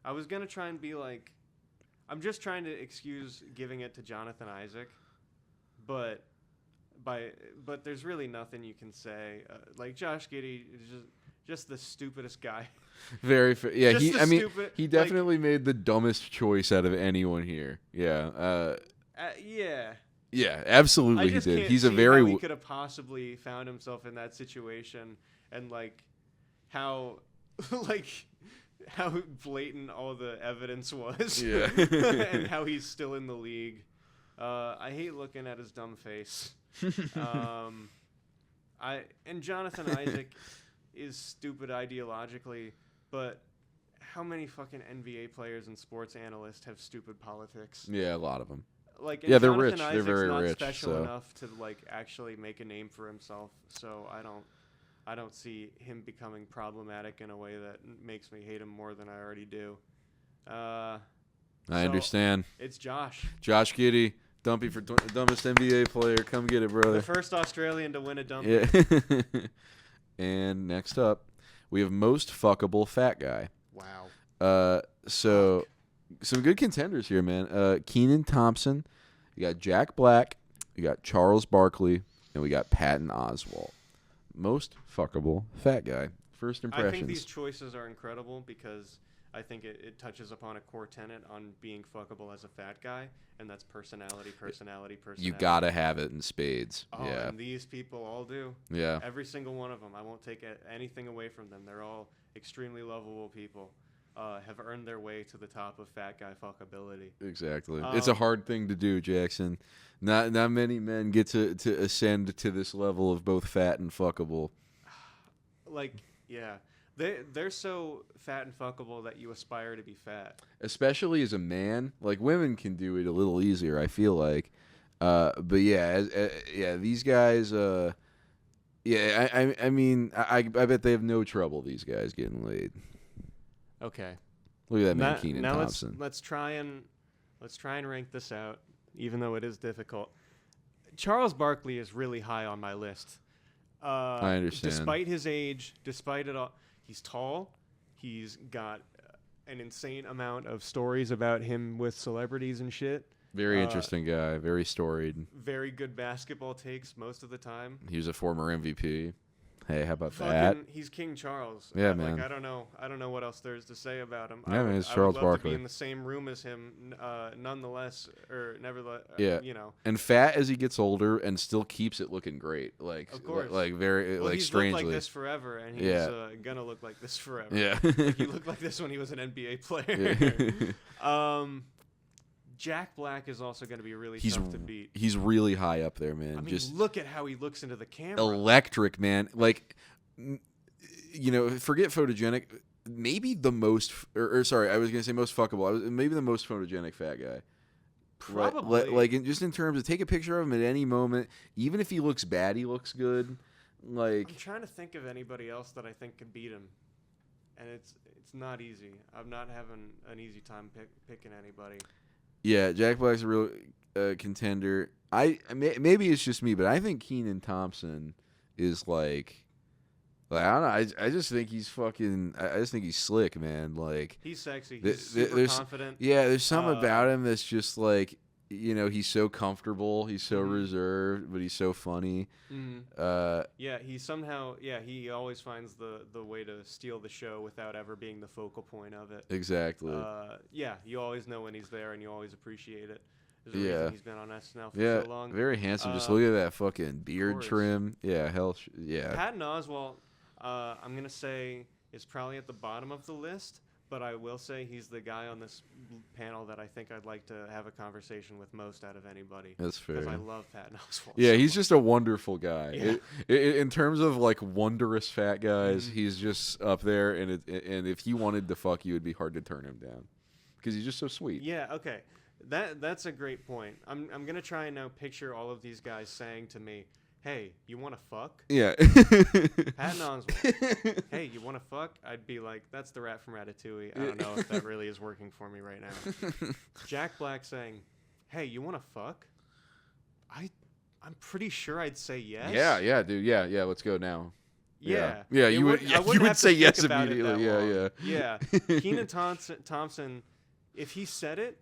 I was gonna try and be like, I'm just trying to excuse giving it to Jonathan Isaac, but there's really nothing you can say. Like Josh Giddey is just the stupidest guy. Very fair. Yeah, stupid, he definitely made the dumbest choice out of anyone here. Yeah. Yeah. Yeah, absolutely I he just did. can't He's see a very how he could have possibly found himself in that situation, and like how how blatant all the evidence was. Yeah. And how he's still in the league. I hate looking at his dumb face. And Jonathan Isaac is stupid ideologically, but how many fucking NBA players and sports analysts have stupid politics? Yeah, a lot of them. Like, Yeah, they're Jonathan rich. Isaac's They're very not rich. special So. enough to like actually make a name for himself. So I don't see him becoming problematic in a way that makes me hate him more than I already do. I understand. It's Josh. Josh Giddey, Dumpy for dumbest NBA player. Come get it, brother. The first Australian to win a Dumpy. Yeah. And next up, we have most fuckable fat guy. Wow. So some good contenders here, man. Keenan Thompson, you got Jack Black, you got Charles Barkley, and we got Patton Oswalt. Most fuckable fat guy. First impressions. I think these choices are incredible because I think it touches upon a core tenet on being fuckable as a fat guy, and that's personality. You gotta have it in spades. Oh, yeah. and these people all do. Yeah. Every single one of them. I won't take anything away from them. They're all extremely lovable people. Have earned their way to the top of fat guy fuckability. Exactly. It's a hard thing to do, Jackson. Not many men get to ascend to this level of both fat and fuckable. Like, yeah. They're so fat and fuckable that you aspire to be fat. Especially as a man. Like, women can do it a little easier, I feel like. But yeah, these guys, I mean, I bet they have no trouble, these guys, getting laid. Okay. Look at that man, Keenan Thompson. Let's try and rank this out, even though it is difficult. Charles Barkley is really high on my list. I understand. Despite his age, despite it all, he's tall. He's got an insane amount of stories about him with celebrities and shit. Very interesting guy. Very storied. Very good basketball takes most of the time. He was a former MVP. Hey, how about that? He's King Charles. Yeah, man. I don't know what else there's to say about him. Yeah, man, it's I Charles would love Barkley. to be in the same room as him, nonetheless, or nevertheless. Yeah. You know. And fat as he gets older, and still keeps it looking great. Like, Of course. like very, Well, like he's strangely. looked like this forever, and he's gonna look like this forever. Yeah. Like, he looked like this when he was an NBA player. Jack Black is also going to be really He's tough to beat. he's really high up there, man. I mean, Just look at how he looks into the camera. electric, man. Like, forget photogenic. Maybe the most, or sorry, I was gonna say most fuckable. Maybe the most photogenic fat guy. Probably. Like just in terms of take a picture of him at any moment. Even if he looks bad, he looks good. Like I'm trying to think of anybody else that I think could beat him, and it's not easy. I'm not having an easy time picking anybody. Yeah, Jack Black's a real contender. Maybe it's just me, but I think Kenan Thompson is like I don't know. I just think he's fucking. I just think he's slick, man. Like he's sexy. He's super confident. Yeah, there's something about him that's just like he's so comfortable. He's so reserved, but he's so funny. Yeah, he always finds the way to steal the show without ever being the focal point of it. Exactly. Yeah, you always know when he's there, and you always appreciate it. There's a reason he's been on SNL for so long. Very handsome. Just look at that fucking beard trim. Yeah, yeah. Patton Oswalt, I'm gonna say is probably at the bottom of the list, but I will say he's the guy on this panel that I think I'd like to have a conversation with most out of anybody. That's fair. Because I love Patton Oswalt. Yeah, he's just a wonderful guy. Yeah. In terms of like wondrous fat guys, he's just up there. And if he wanted to fuck you, it'd be hard to turn him down because he's just so sweet. Yeah. Okay. That's a great point. I'm gonna try and now picture all of these guys saying to me, "Hey, you want to fuck?" Yeah. Patton Oswalt. Hey, you want to fuck? I'd be like, that's the rat from Ratatouille. I don't know if that really is working for me right now. Jack Black saying, "Hey, you want to fuck?" I'm pretty sure I'd say yes. Yeah, dude. Yeah. Let's go now. Yeah. You would say yes immediately. Yeah. Kenan Thompson, if he said it,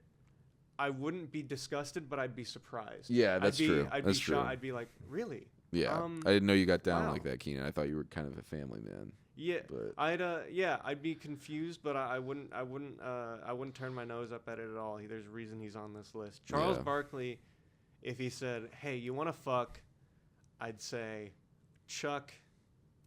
I wouldn't be disgusted, but I'd be surprised. Yeah, that's true. I'd be shocked. I'd be like, really? Yeah, I didn't know you got down like that, Keenan. I thought you were kind of a family man. Yeah, but I'd be confused, but I wouldn't turn my nose up at it at all. There's a reason he's on this list. Charles Barkley, if he said, "Hey, you want to fuck?" I'd say, "Chuck,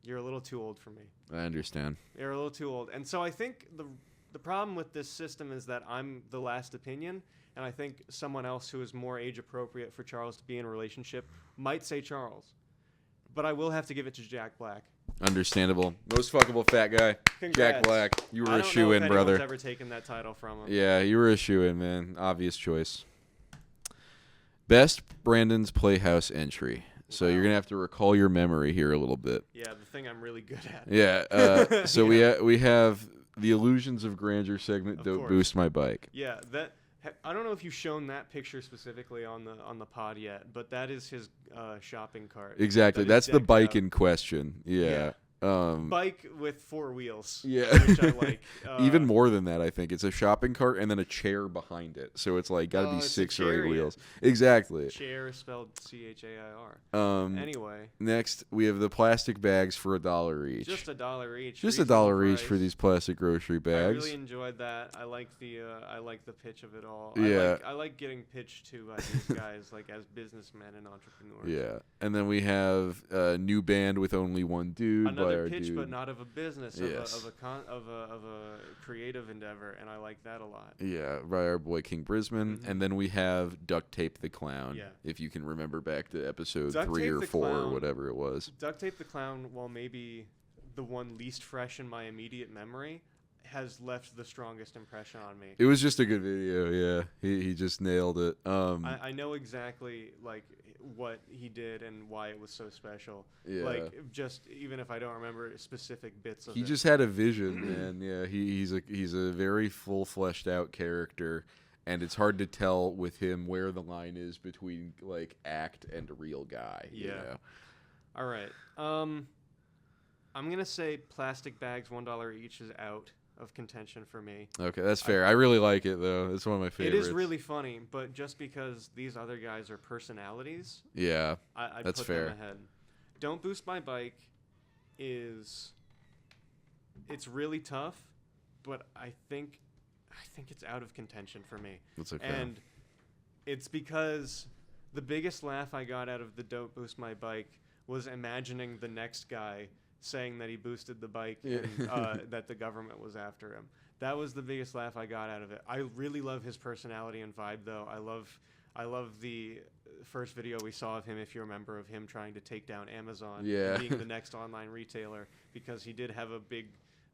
you're a little too old for me." I understand. You're a little too old, and so I think the problem with this system is that I'm the last opinion. And I think someone else who is more age appropriate for Charles to be in a relationship might say Charles. But I will have to give it to Jack Black. Understandable. Most fuckable fat guy. Congrats. Jack Black. You were a shoe-in, brother. I don't know if anyone's ever taken that title from him. Yeah, you were a shoe-in, man. Obvious choice. Best Brandon's Playhouse entry. So you're going to have to recall your memory here a little bit. Yeah, the thing I'm really good at. Yeah. So we have the Illusions of Grandeur segment, Don't Boost My Bike. Yeah, I don't know if you've shown that picture specifically on the pod yet, but that is his shopping cart. Exactly. That's the bike in question. Yeah. Bike with 4 wheels. Yeah. Which I like. Even more than that, I think. It's a shopping cart and then a chair behind it. So it's like got to be 6 or 8 wheels. Exactly. Chair spelled CHAIR. Anyway. Next, we have the plastic bags for $1 each. Just $1 each. Just $1 each for these plastic grocery bags. I really enjoyed that. I like the pitch of it all. Yeah. I like getting pitched to by these guys like as businessmen and entrepreneurs. Yeah. And then we have a new band with only one dude. Another pitch, but not of a business, yes. of a creative endeavor, and I like that a lot. Yeah, by our boy King Brisman. And then we have Duct Tape the Clown. Yeah. If you can remember back to episode Duct 3 Tape or the 4 Clown, or whatever it was. Duct Tape the Clown, while maybe the one least fresh in my immediate memory, has left the strongest impression on me. It was just a good video, yeah. He just nailed it. I know exactly like what he did and why it was so special. Yeah. Like just even if I don't remember specific bits of it. He just had a vision, man. Yeah, he's a very full fleshed out character, and it's hard to tell with him where the line is between like act and a real guy. Yeah. You know? All right. I'm gonna say plastic bags $1 each is out of contention for me. Okay, that's fair. I really like it though. It's one of my favorites. It is really funny, but just because these other guys are personalities, yeah, I'd that's put fair. them ahead. Don't Boost My Bike it's really tough, but I think it's out of contention for me. That's okay. And it's because the biggest laugh I got out of the Don't Boost My Bike was imagining the next guy saying that he boosted the bike and that the government was after him. That was the biggest laugh I got out of it. I really love his personality and vibe, though. I love the first video we saw of him, if you remember, of him trying to take down Amazon, Yeah. and being the next online retailer, because he did have a big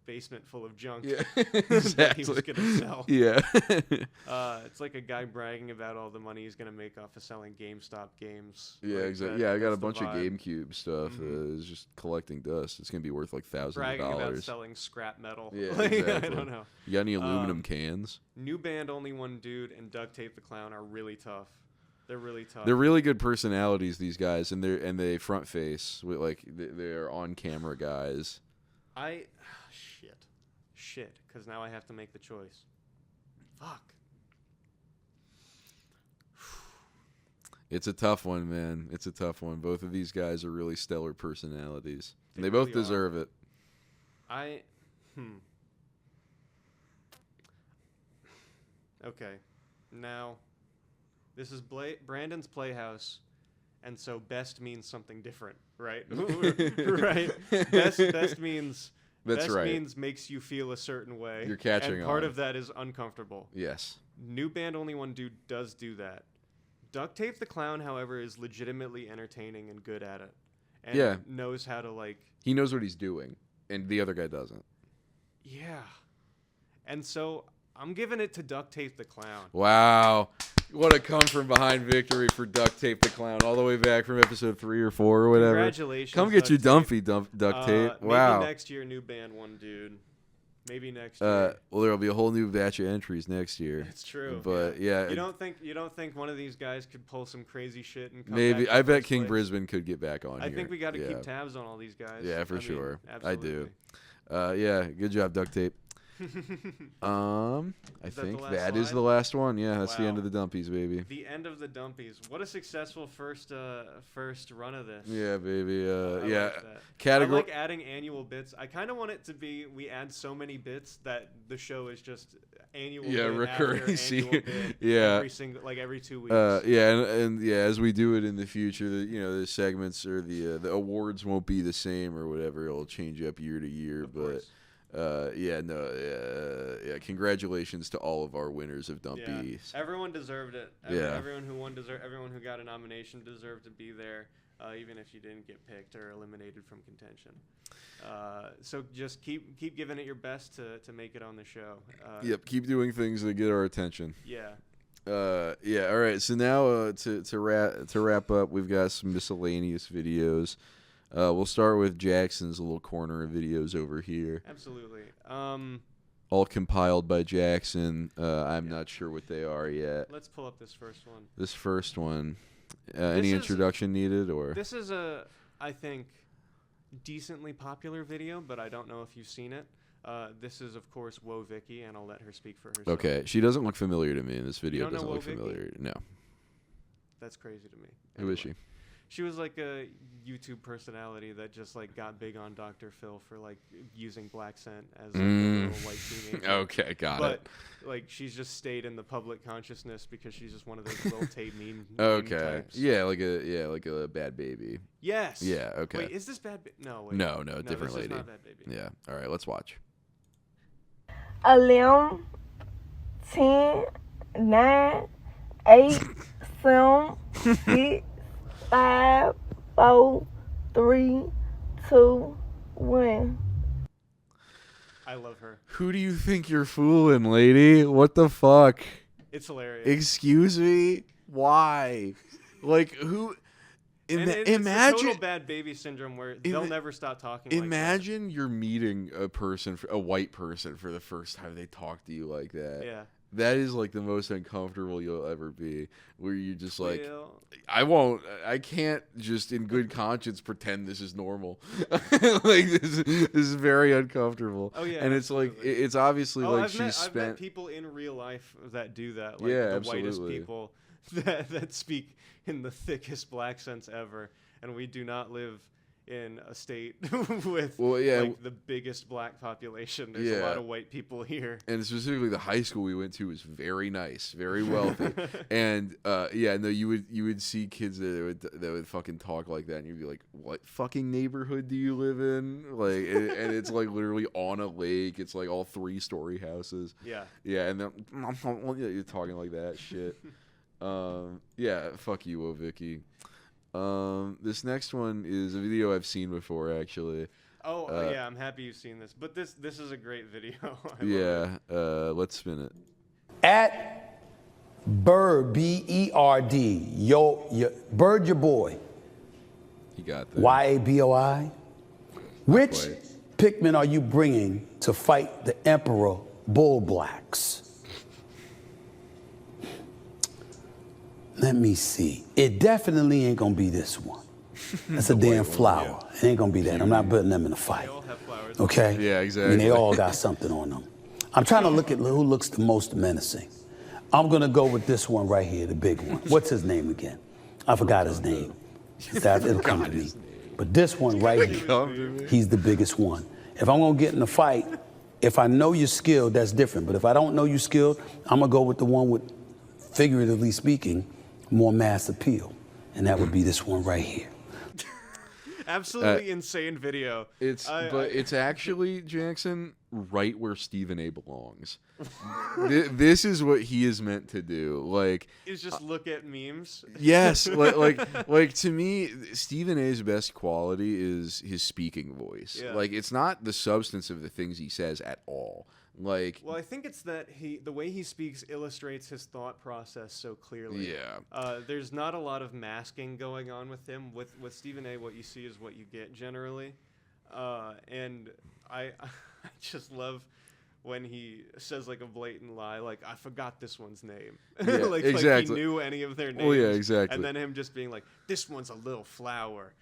basement full of junk Yeah, that he was gonna sell. Yeah. It's like a guy bragging about all the money he's gonna make off of selling GameStop games. Yeah, Like exactly. that- Yeah, I got a that's the bunch of vibe. GameCube stuff. It's just collecting dust. It's gonna be worth like thousands Bragging of about dollars. selling scrap metal. Yeah, Like, I exactly. don't know. You got any aluminum cans? New band, only one dude, and Duct Tape the Clown are really tough. They're really tough. They're really good personalities, these guys, and they front face with they're on camera guys. Shit, because now I have to make the choice. Fuck. It's a tough one, man. It's a tough one. Both of these guys are really stellar personalities. And they really both deserve it. Okay. Now, this is Brandon's Playhouse, and so best means something different, right? Right? Best means... That's best right. means makes you feel a certain way. You're catching and part on. of that is uncomfortable. Yes. New band, only one dude does do that. Duct Tape the Clown, however, is legitimately entertaining and good at it. And Yeah. knows how to, like... He knows what he's doing, and the other guy doesn't. Yeah. And so, I'm giving it to Duct Tape the Clown. Wow. What a come from behind victory for Duct Tape the Clown, all the way back from episode 3 or 4 or whatever. Congratulations. Come get your Duct Tape. Dumpy Duct Tape. Wow. Maybe next year, new band, one dude. Maybe next year. Well, there'll be a whole new batch of entries next year. That's true. But yeah, You don't think one of these guys could pull some crazy shit and come maybe. back in I bet first King place? Brisbane could get back on I here. think we got to Yeah. keep tabs on all these guys. Yeah, for I mean, sure. absolutely. I do. Yeah, good job, Duct Tape. I Is that the think last that is slide? the last one. Yeah, that's the end Wow. of the Dumpies, baby. The end of the Dumpies. What a successful first run of this. Yeah, baby. I Yeah. like that. I Category. like adding annual bits. I kind of want it to be we add so many bits that the show is just annual. Yeah, bit recurring. After annual bit Yeah. every 2 weeks. Yeah, and yeah, as we do it in the future, the segments or the awards won't be the same or whatever. It'll change up year to year, Of but. course. Congratulations to all of our winners of Dumpies. Yeah. Everyone deserved it. Everyone who won everyone who got a nomination deserved to be there, even if you didn't get picked or eliminated from contention. So just keep giving it your best to make it on the show. Yep, keep doing things that get our attention. Yeah. All right. So now to wrap up, we've got some miscellaneous videos. We'll start with Jackson's little corner of videos over here. Absolutely. All compiled by Jackson. I'm not sure what they are yet. Let's pull up this first one. This first one. Any is- introduction needed, or? This is I think, decently popular video, but I don't know if you've seen it. This is, of course, Whoa Vicky, and I'll let her speak for herself. Okay, she doesn't look familiar to me in this video. don't know Doesn't look Whoa Vicky? familiar. No. That's crazy to me. Who is she? She was like a YouTube personality that just like got big on Dr. Phil for like using black scent as like, a little white teenager. Okay, got it. But like she's just stayed in the public consciousness because she's just one of those little tape meme Okay. types. Yeah, like a bad baby. Yes. Yeah. Okay. Wait, is this bad? No. Wait. No, different this lady. Is not bad baby. Yeah. All right, let's watch. 11, 10, 9, 8, 7, 6, 5, 4, 3, 2, 1. I love her. Who do you think you're fooling, lady? What the fuck? It's hilarious. Excuse me? Why? Like who? It's Imagine. a total bad baby syndrome where they'll never stop talking. Imagine you're meeting a white person for the first time. They talk to you like that. Yeah. That is like the most uncomfortable you'll ever be. Where you just like, Well, I can't just in good conscience pretend this is normal. Like this is very uncomfortable. Oh yeah. And it's like absolutely. it's obviously like I've met spent. people in real life that do that. Like Yeah, the absolutely. whitest people that speak in the thickest black sense ever. And we do not live in a state with like the biggest black population. There's a lot of white people here, and specifically the high school we went to was very nice, very wealthy, and you would see kids that would fucking talk like that, and you'd be like, what fucking neighborhood do you live in? Like, and it's like literally on a lake. It's like all 3-story houses. And then you're talking like that shit. Fuck you, Vicky. This next one is a video I've seen before, actually. I'm happy you've seen this. But this is a great video. Let's spin it. At Bird, B-E-R-D, Bird your boy. You got that. Y-A-B-O-I. Which Pikmin are you bringing to fight the Emperor Bull Blacks? Let me see. It definitely ain't gonna be this one. That's a damn flower. It ain't gonna be that. I'm not putting them in a fight. They all have flowers. Okay? Yeah, exactly. I mean, they all got something on them. I'm trying to look at who looks the most menacing. I'm gonna go with this one right here, the big one. What's his name again? I forgot his name. It'll come to me. But this one right here, he's the biggest one. If I'm gonna get in a fight, if I know you're skilled, that's different. But if I don't know you're skilled, I'm gonna go with the one with, figuratively speaking, more mass appeal, and that would be this one right here. Absolutely insane video. It's actually, Jackson, right where Stephen A. belongs. This is what he is meant to do. Like, is just look at memes. Yes, like to me, Stephen A.'s best quality is his speaking voice. Yeah. Like, it's not the substance of the things he says at all. Like, well, I think it's that the way he speaks illustrates his thought process so clearly. Yeah. There's not a lot of masking going on with him. With Stephen A., what you see is what you get generally. And I just love when he says like a blatant lie, like, I forgot this one's name. Yeah, like he knew any of their names. Well, yeah, exactly. And then him just being like, this one's a little flower.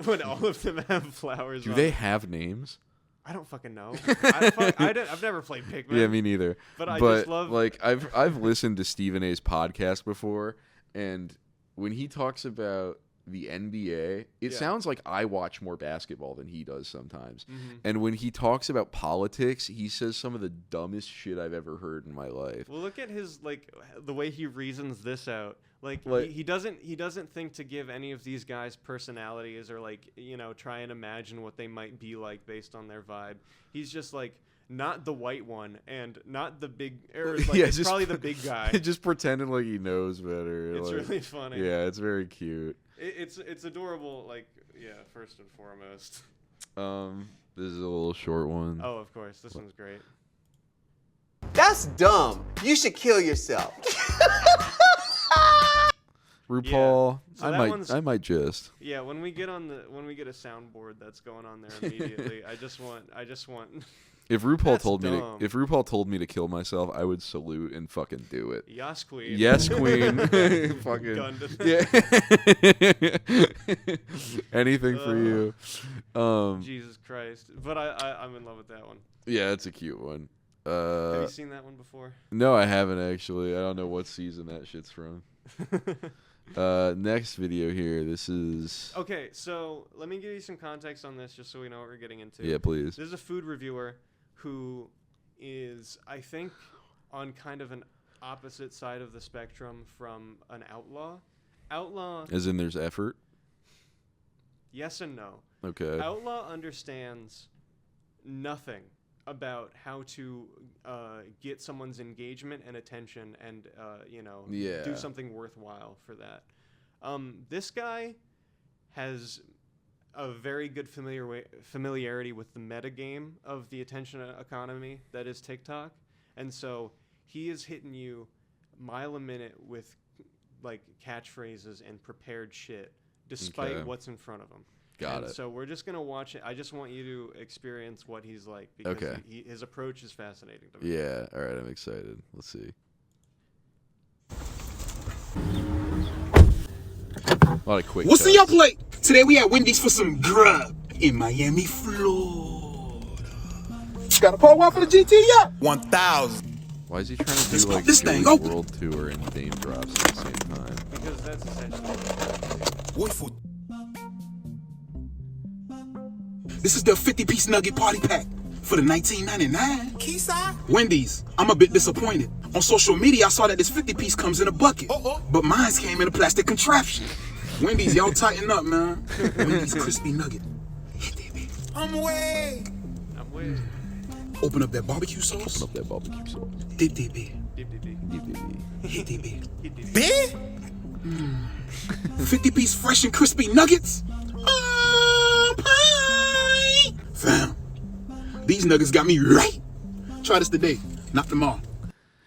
When all of them have flowers. Do they have names? I don't fucking know. I've never played Pikmin. Yeah, me neither. But I just love, like, I've listened to Stephen A.'s podcast before, and when he talks about the NBA, it sounds like I watch more basketball than he does sometimes. Mm-hmm. And when he talks about politics, he says some of the dumbest shit I've ever heard in my life. Well, look at his, like, the way he reasons this out. Like he doesn't think to give any of these guys personalities or, like, you know, try and imagine what they might be like based on their vibe. He's just like, not the white one and not the big, or like, it's probably the big guy. Just pretending like he knows better. It's like, really funny. Yeah, it's very cute. It's adorable. Like, yeah, first and foremost. This is a little short one. Oh, of course, this one's great. That's dumb. You should kill yourself. RuPaul, Yeah. So I might just. Yeah, when we get a soundboard that's going on there immediately, I just want. If RuPaul told me to kill myself, I would salute and fucking do it. Yes, queen. Yes, queen. Fucking yeah. Anything for you. Jesus Christ! But I'm in love with that one. Yeah, it's a cute one. Have you seen that one before? No, I haven't actually. I don't know what season that shit's from. Next video here. This is okay. So let me give you some context on this, just so we know what we're getting into. Yeah, please. This is a food reviewer who is, I think, on kind of an opposite side of the spectrum from an outlaw. Outlaw, as in there's effort. Yes and no. Okay. Outlaw understands nothing about how to get someone's engagement and attention and, do something worthwhile for that. This guy has a very good familiarity with the metagame of the attention economy that is TikTok. And so he is hitting you mile a minute with, like, catchphrases and prepared shit, despite what's in front of him. Got it. So we're just going to watch it. I just want you to experience what he's like, because his approach is fascinating to me. Yeah, all right, I'm excited. Let's see. A lot of quick What's on your plate? Today we at Wendy's for some grub in Miami, Florida. Got a pour one for the GT yet? 1,000. Why is he trying to do like this thing Joey's World Tour and name drops at the same time? Because that's essentially Wait for This is the 50-piece nugget party pack for the $19.99. Keyside? Wendy's, I'm a bit disappointed. On social media, I saw that this 50-piece comes in a bucket, but mine's came in a plastic contraption. Wendy's, y'all tighten up, man. Wendy's crispy nugget. Hit that bit. I'm way. Open up that barbecue sauce. Dip that bit. Hit that bit. Bit? 50-piece fresh and crispy nuggets. Fam, these nuggets got me right. Try this today, not tomorrow.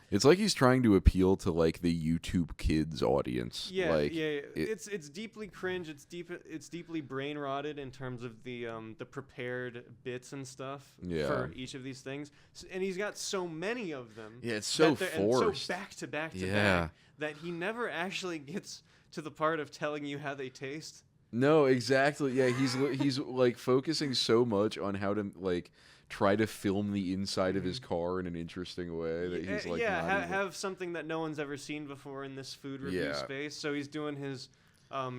It's like he's trying to appeal to like the YouTube kids audience. Yeah, like, yeah. It's deeply cringe. It's deeply brain rotted in terms of the prepared bits and stuff for each of these things. And he's got so many of them. Yeah, it's so forced. And so back to back to back that he never actually gets to the part of telling you how they taste. No, exactly. Yeah, he's like focusing so much on how to like try to film the inside of his car in an interesting way that he's like have something that no one's ever seen before in this food review space. So he's doing his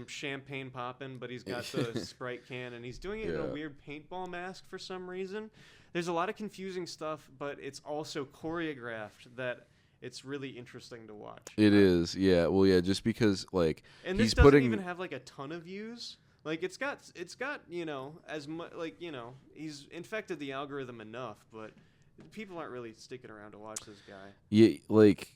champagne popping, but he's got the Sprite can, and he's doing it in a weird paintball mask for some reason. There's a lot of confusing stuff, but it's also choreographed that it's really interesting to watch. It is, yeah. Well, yeah, just because like and he's this doesn't putting even have like a ton of views. Like it's got you know as much like you know he's infected the algorithm enough, but people aren't really sticking around to watch this guy. Yeah, like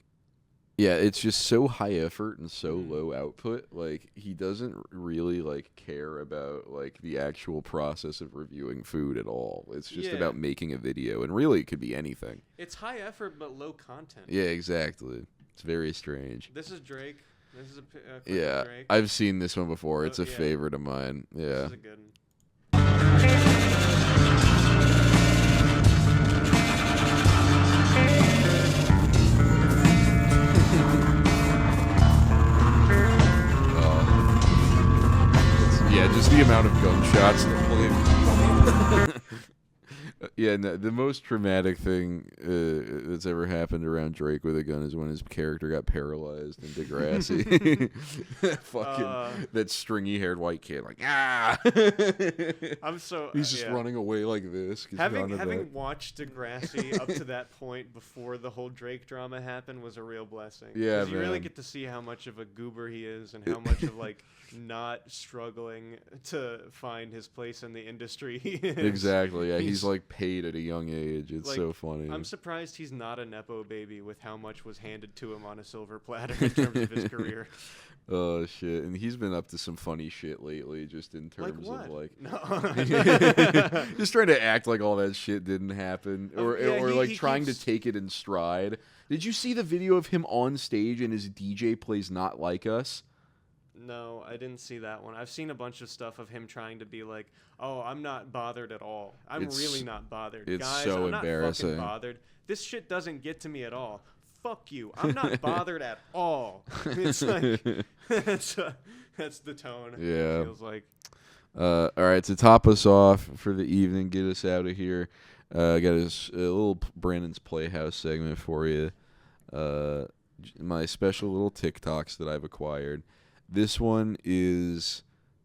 yeah, it's just so high effort and so low output. Like he doesn't really like care about like the actual process of reviewing food at all. It's just about making a video, and really it could be anything. It's high effort but low content. Yeah, exactly. It's very strange. This is Drake. This is a Drake. I've seen this one before. It's a favorite of mine. Yeah. This is a good one. Yeah, just the amount of gunshots that play. Yeah, no, the most traumatic thing that's ever happened around Drake with a gun is when his character got paralyzed in Degrassi. Fucking that stringy-haired white kid, like he's just running away like this. Having watched Degrassi up to that point before the whole Drake drama happened was a real blessing. Yeah, because you really get to see how much of a goober he is and how much of like not struggling to find his place in the industry he is. Exactly. Yeah, he's like paid at a young age. It's like, so funny. I'm surprised he's not a nepo baby with how much was handed to him on a silver platter in terms of his career. Oh shit! And he's been up to some funny shit lately, just in terms of like, just trying to act like all that shit didn't happen, or like trying to take it in stride. Did you see the video of him on stage and his DJ plays "Not Like Us"? No, I didn't see that one. I've seen a bunch of stuff of him trying to be like, "Oh, I'm not bothered at all. I'm really not bothered, it's guys. so I'm embarrassing. Not fucking bothered. This shit doesn't get to me at all. Fuck you. I'm not bothered at all." It's like that's the tone. Yeah, it feels like. All right, to top us off for the evening, get us out of here. I got a little Brandon's Playhouse segment for you. My special little TikToks that I've acquired. This one is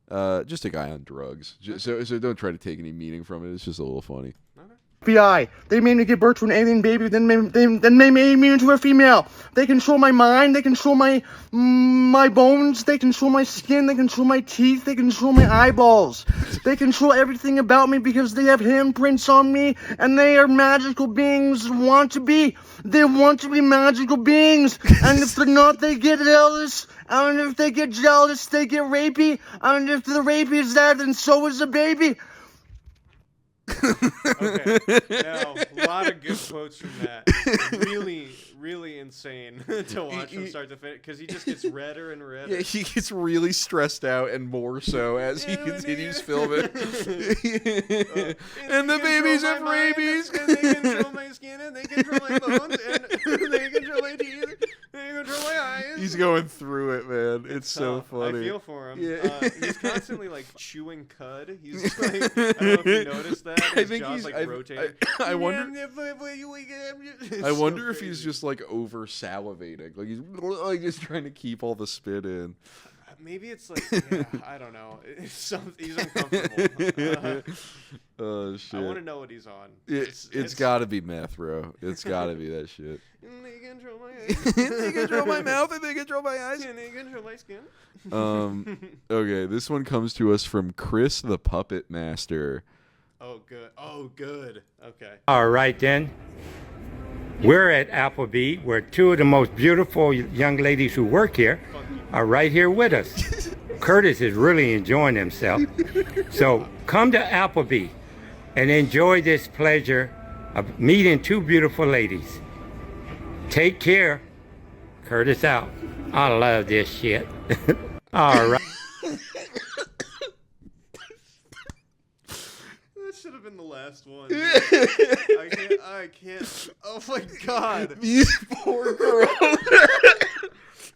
just a guy on drugs. So don't try to take any meaning from it. It's just a little funny. FBI. They made me give birth to an alien baby, then they made me into a female. They control my mind, they control my bones, they control my skin, they control my teeth, they control my eyeballs. They control everything about me because they have handprints on me, and they are magical beings They want to be magical beings. And if they're not, they get jealous. And if they get jealous, they get rapey. And if the rapey is there, then so is the baby. Okay, now a lot of good quotes from that. Really, really insane to watch from start to finish because he just gets redder and redder. Yeah, he gets really stressed out and more so as he continues filming. And the babies have rabies. And they control my skin, and they control my bones, and they control my teeth, they control my eyes. He's going through it, man. It's so funny. I feel for him. Yeah. He's constantly like chewing cud. He's like, I don't know if you noticed that. I think jaw's like rotating. I wonder if he's just like over salivating, like he's like just trying to keep all the spit in. Maybe it's like, yeah, I don't know. He's uncomfortable. Oh shit! I want to know what he's on. It's got to be meth, bro. It's got to be that shit. They control my eyes. They control my mouth and they control my eyes. And they control my skin. Okay, this one comes to us from Chris the Puppet Master. Oh, good. Oh, good. Okay. All right, then. We're at Applebee, where two of the most beautiful young ladies who work here are right here with us. Curtis is really enjoying himself. So come to Applebee and enjoy this pleasure of meeting two beautiful ladies. Take care. Curtis out. I love this shit. All right. That should have been the last one. I can't. Oh my god. These poor girls.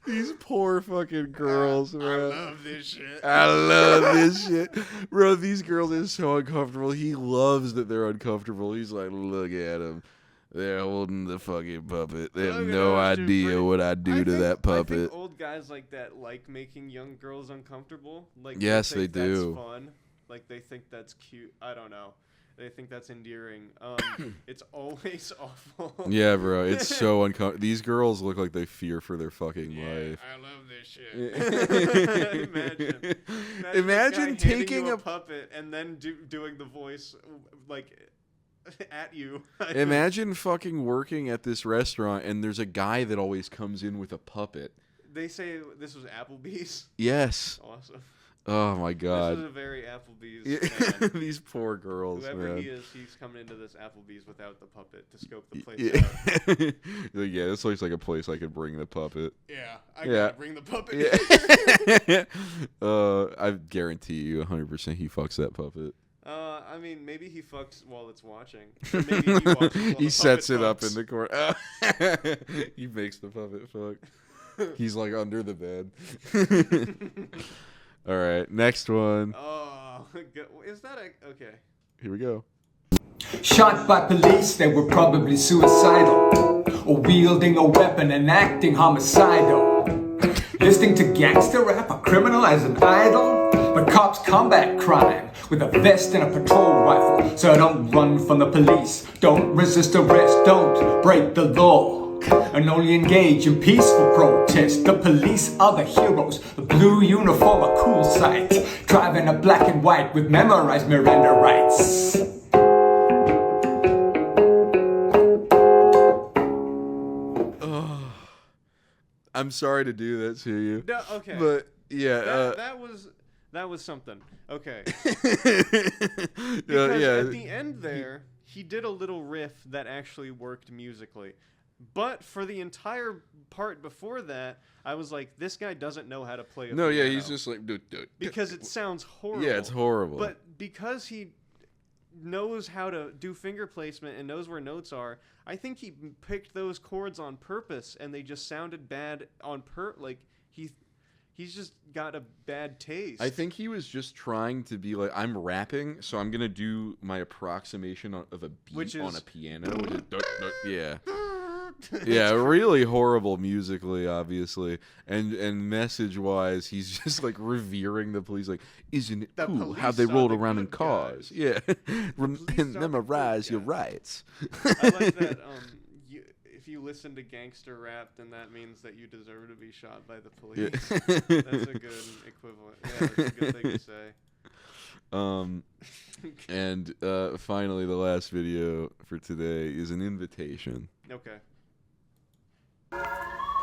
These poor fucking girls, bro. I love this shit. I love this shit. Bro, these girls are so uncomfortable. He loves that they're uncomfortable. He's like, look at them. They're holding the fucking puppet. They have no idea what I do to that I think puppet. old guys like that like making young girls uncomfortable. Like, Yes, they think they do. That's fun. Like, they think that's cute. I don't know. They think that's endearing. It's always awful. Yeah, bro, it's so uncomfortable. These girls look like they fear for their fucking life. I love this shit. Imagine this guy taking handing you a puppet and then doing the voice like at you. Imagine fucking working at this restaurant and there's a guy that always comes in with a puppet. They say this was Applebee's. Yes. Awesome. Oh my god. This is a very Applebee's man. These poor girls, Whoever man. he is, he's coming into this Applebee's without the puppet to scope the place Yeah. out. Like, yeah, this looks like a place I could bring the puppet. Yeah, I gotta bring the puppet. Yeah. I guarantee you 100% he fucks that puppet. I mean, maybe he fucks while it's watching. Or maybe he watches while He the sets puppet it up fucks. in the corner. He makes the puppet fuck. He's like under the bed. All right, next one. Oh, is that a... Okay. Here we go. Shot by police, they were probably suicidal, or wielding a weapon and acting homicidal. Listening to gangster rap, a criminal as an idol. But cops combat crime with a vest and a patrol rifle. So don't run from the police, don't resist arrest, don't break the law, and only engage in peaceful protest. The police are the heroes, the blue uniform a cool sight, driving a black and white with memorized Miranda rights. I'm sorry to do that to you. No, okay. But yeah, that was something. Okay. yeah, Because yeah. at the end there, he did a little riff that actually worked musically. But for the entire part before that, I was like, this guy doesn't know how to play a No, yeah, piano. he's just like, dude. Because it sounds horrible. Yeah, it's horrible. But because he knows how to do finger placement and knows where notes are, I think he picked those chords on purpose, and they just sounded bad on like he's just got a bad taste. I think he was just trying to be like, I'm rapping, so I'm gonna do my approximation of a beat Which is on a piano. Which is yeah. Yeah, really horrible musically, obviously, and message-wise, he's just like revering the police. Like, isn't it The cool how police they are rolled the around in good cars? guys. Yeah, police are the memorize good your guys. rights. I like that. If you listen to gangster rap, then that means that you deserve to be shot by the police. Yeah. That's a good equivalent. Yeah, that's a good thing to say. And finally, the last video for today is an invitation. Okay.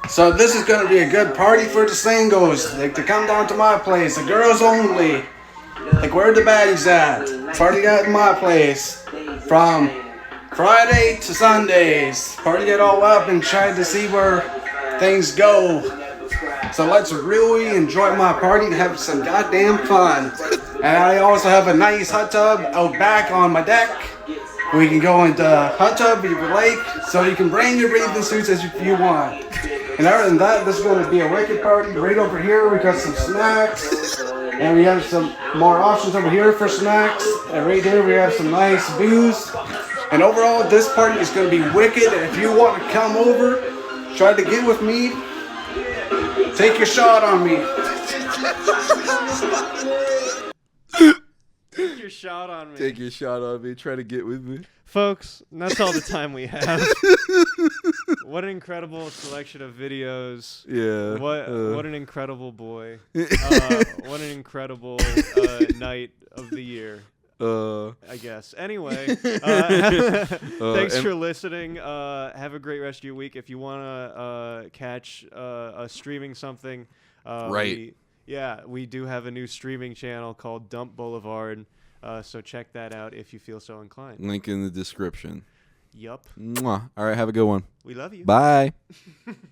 So this is gonna be a good party for the singles. Like to come down to my place, the girls only. Like where the baddies at? Party at my place from Friday to Sundays. Party it all up and try to see where things go. So let's really enjoy my party and have some goddamn fun. And I also have a nice hot tub out back on my deck. We can go into hot tub if you like, so you can bring your bathing suits as you want. And other than that, this is going to be a wicked party. Right over here, we got some snacks. And we have some more options over here for snacks. And right here, we have some nice booze. And overall, this party is going to be wicked. And if you want to come over, try to get with me, take your shot on me. Take your shot on me. Take your shot on me. Try to get with me. Folks, that's all the time we have. What an incredible selection of videos. Yeah. What an incredible boy. What an incredible night of the year. I guess. Anyway, thanks for listening. Have a great rest of your week. If you want to catch us streaming something, Right. we do have a new streaming channel called Dump Boulevard. So check that out if you feel so inclined. Link in the description. Yup. Mwah. All right, have a good one. We love you. Bye.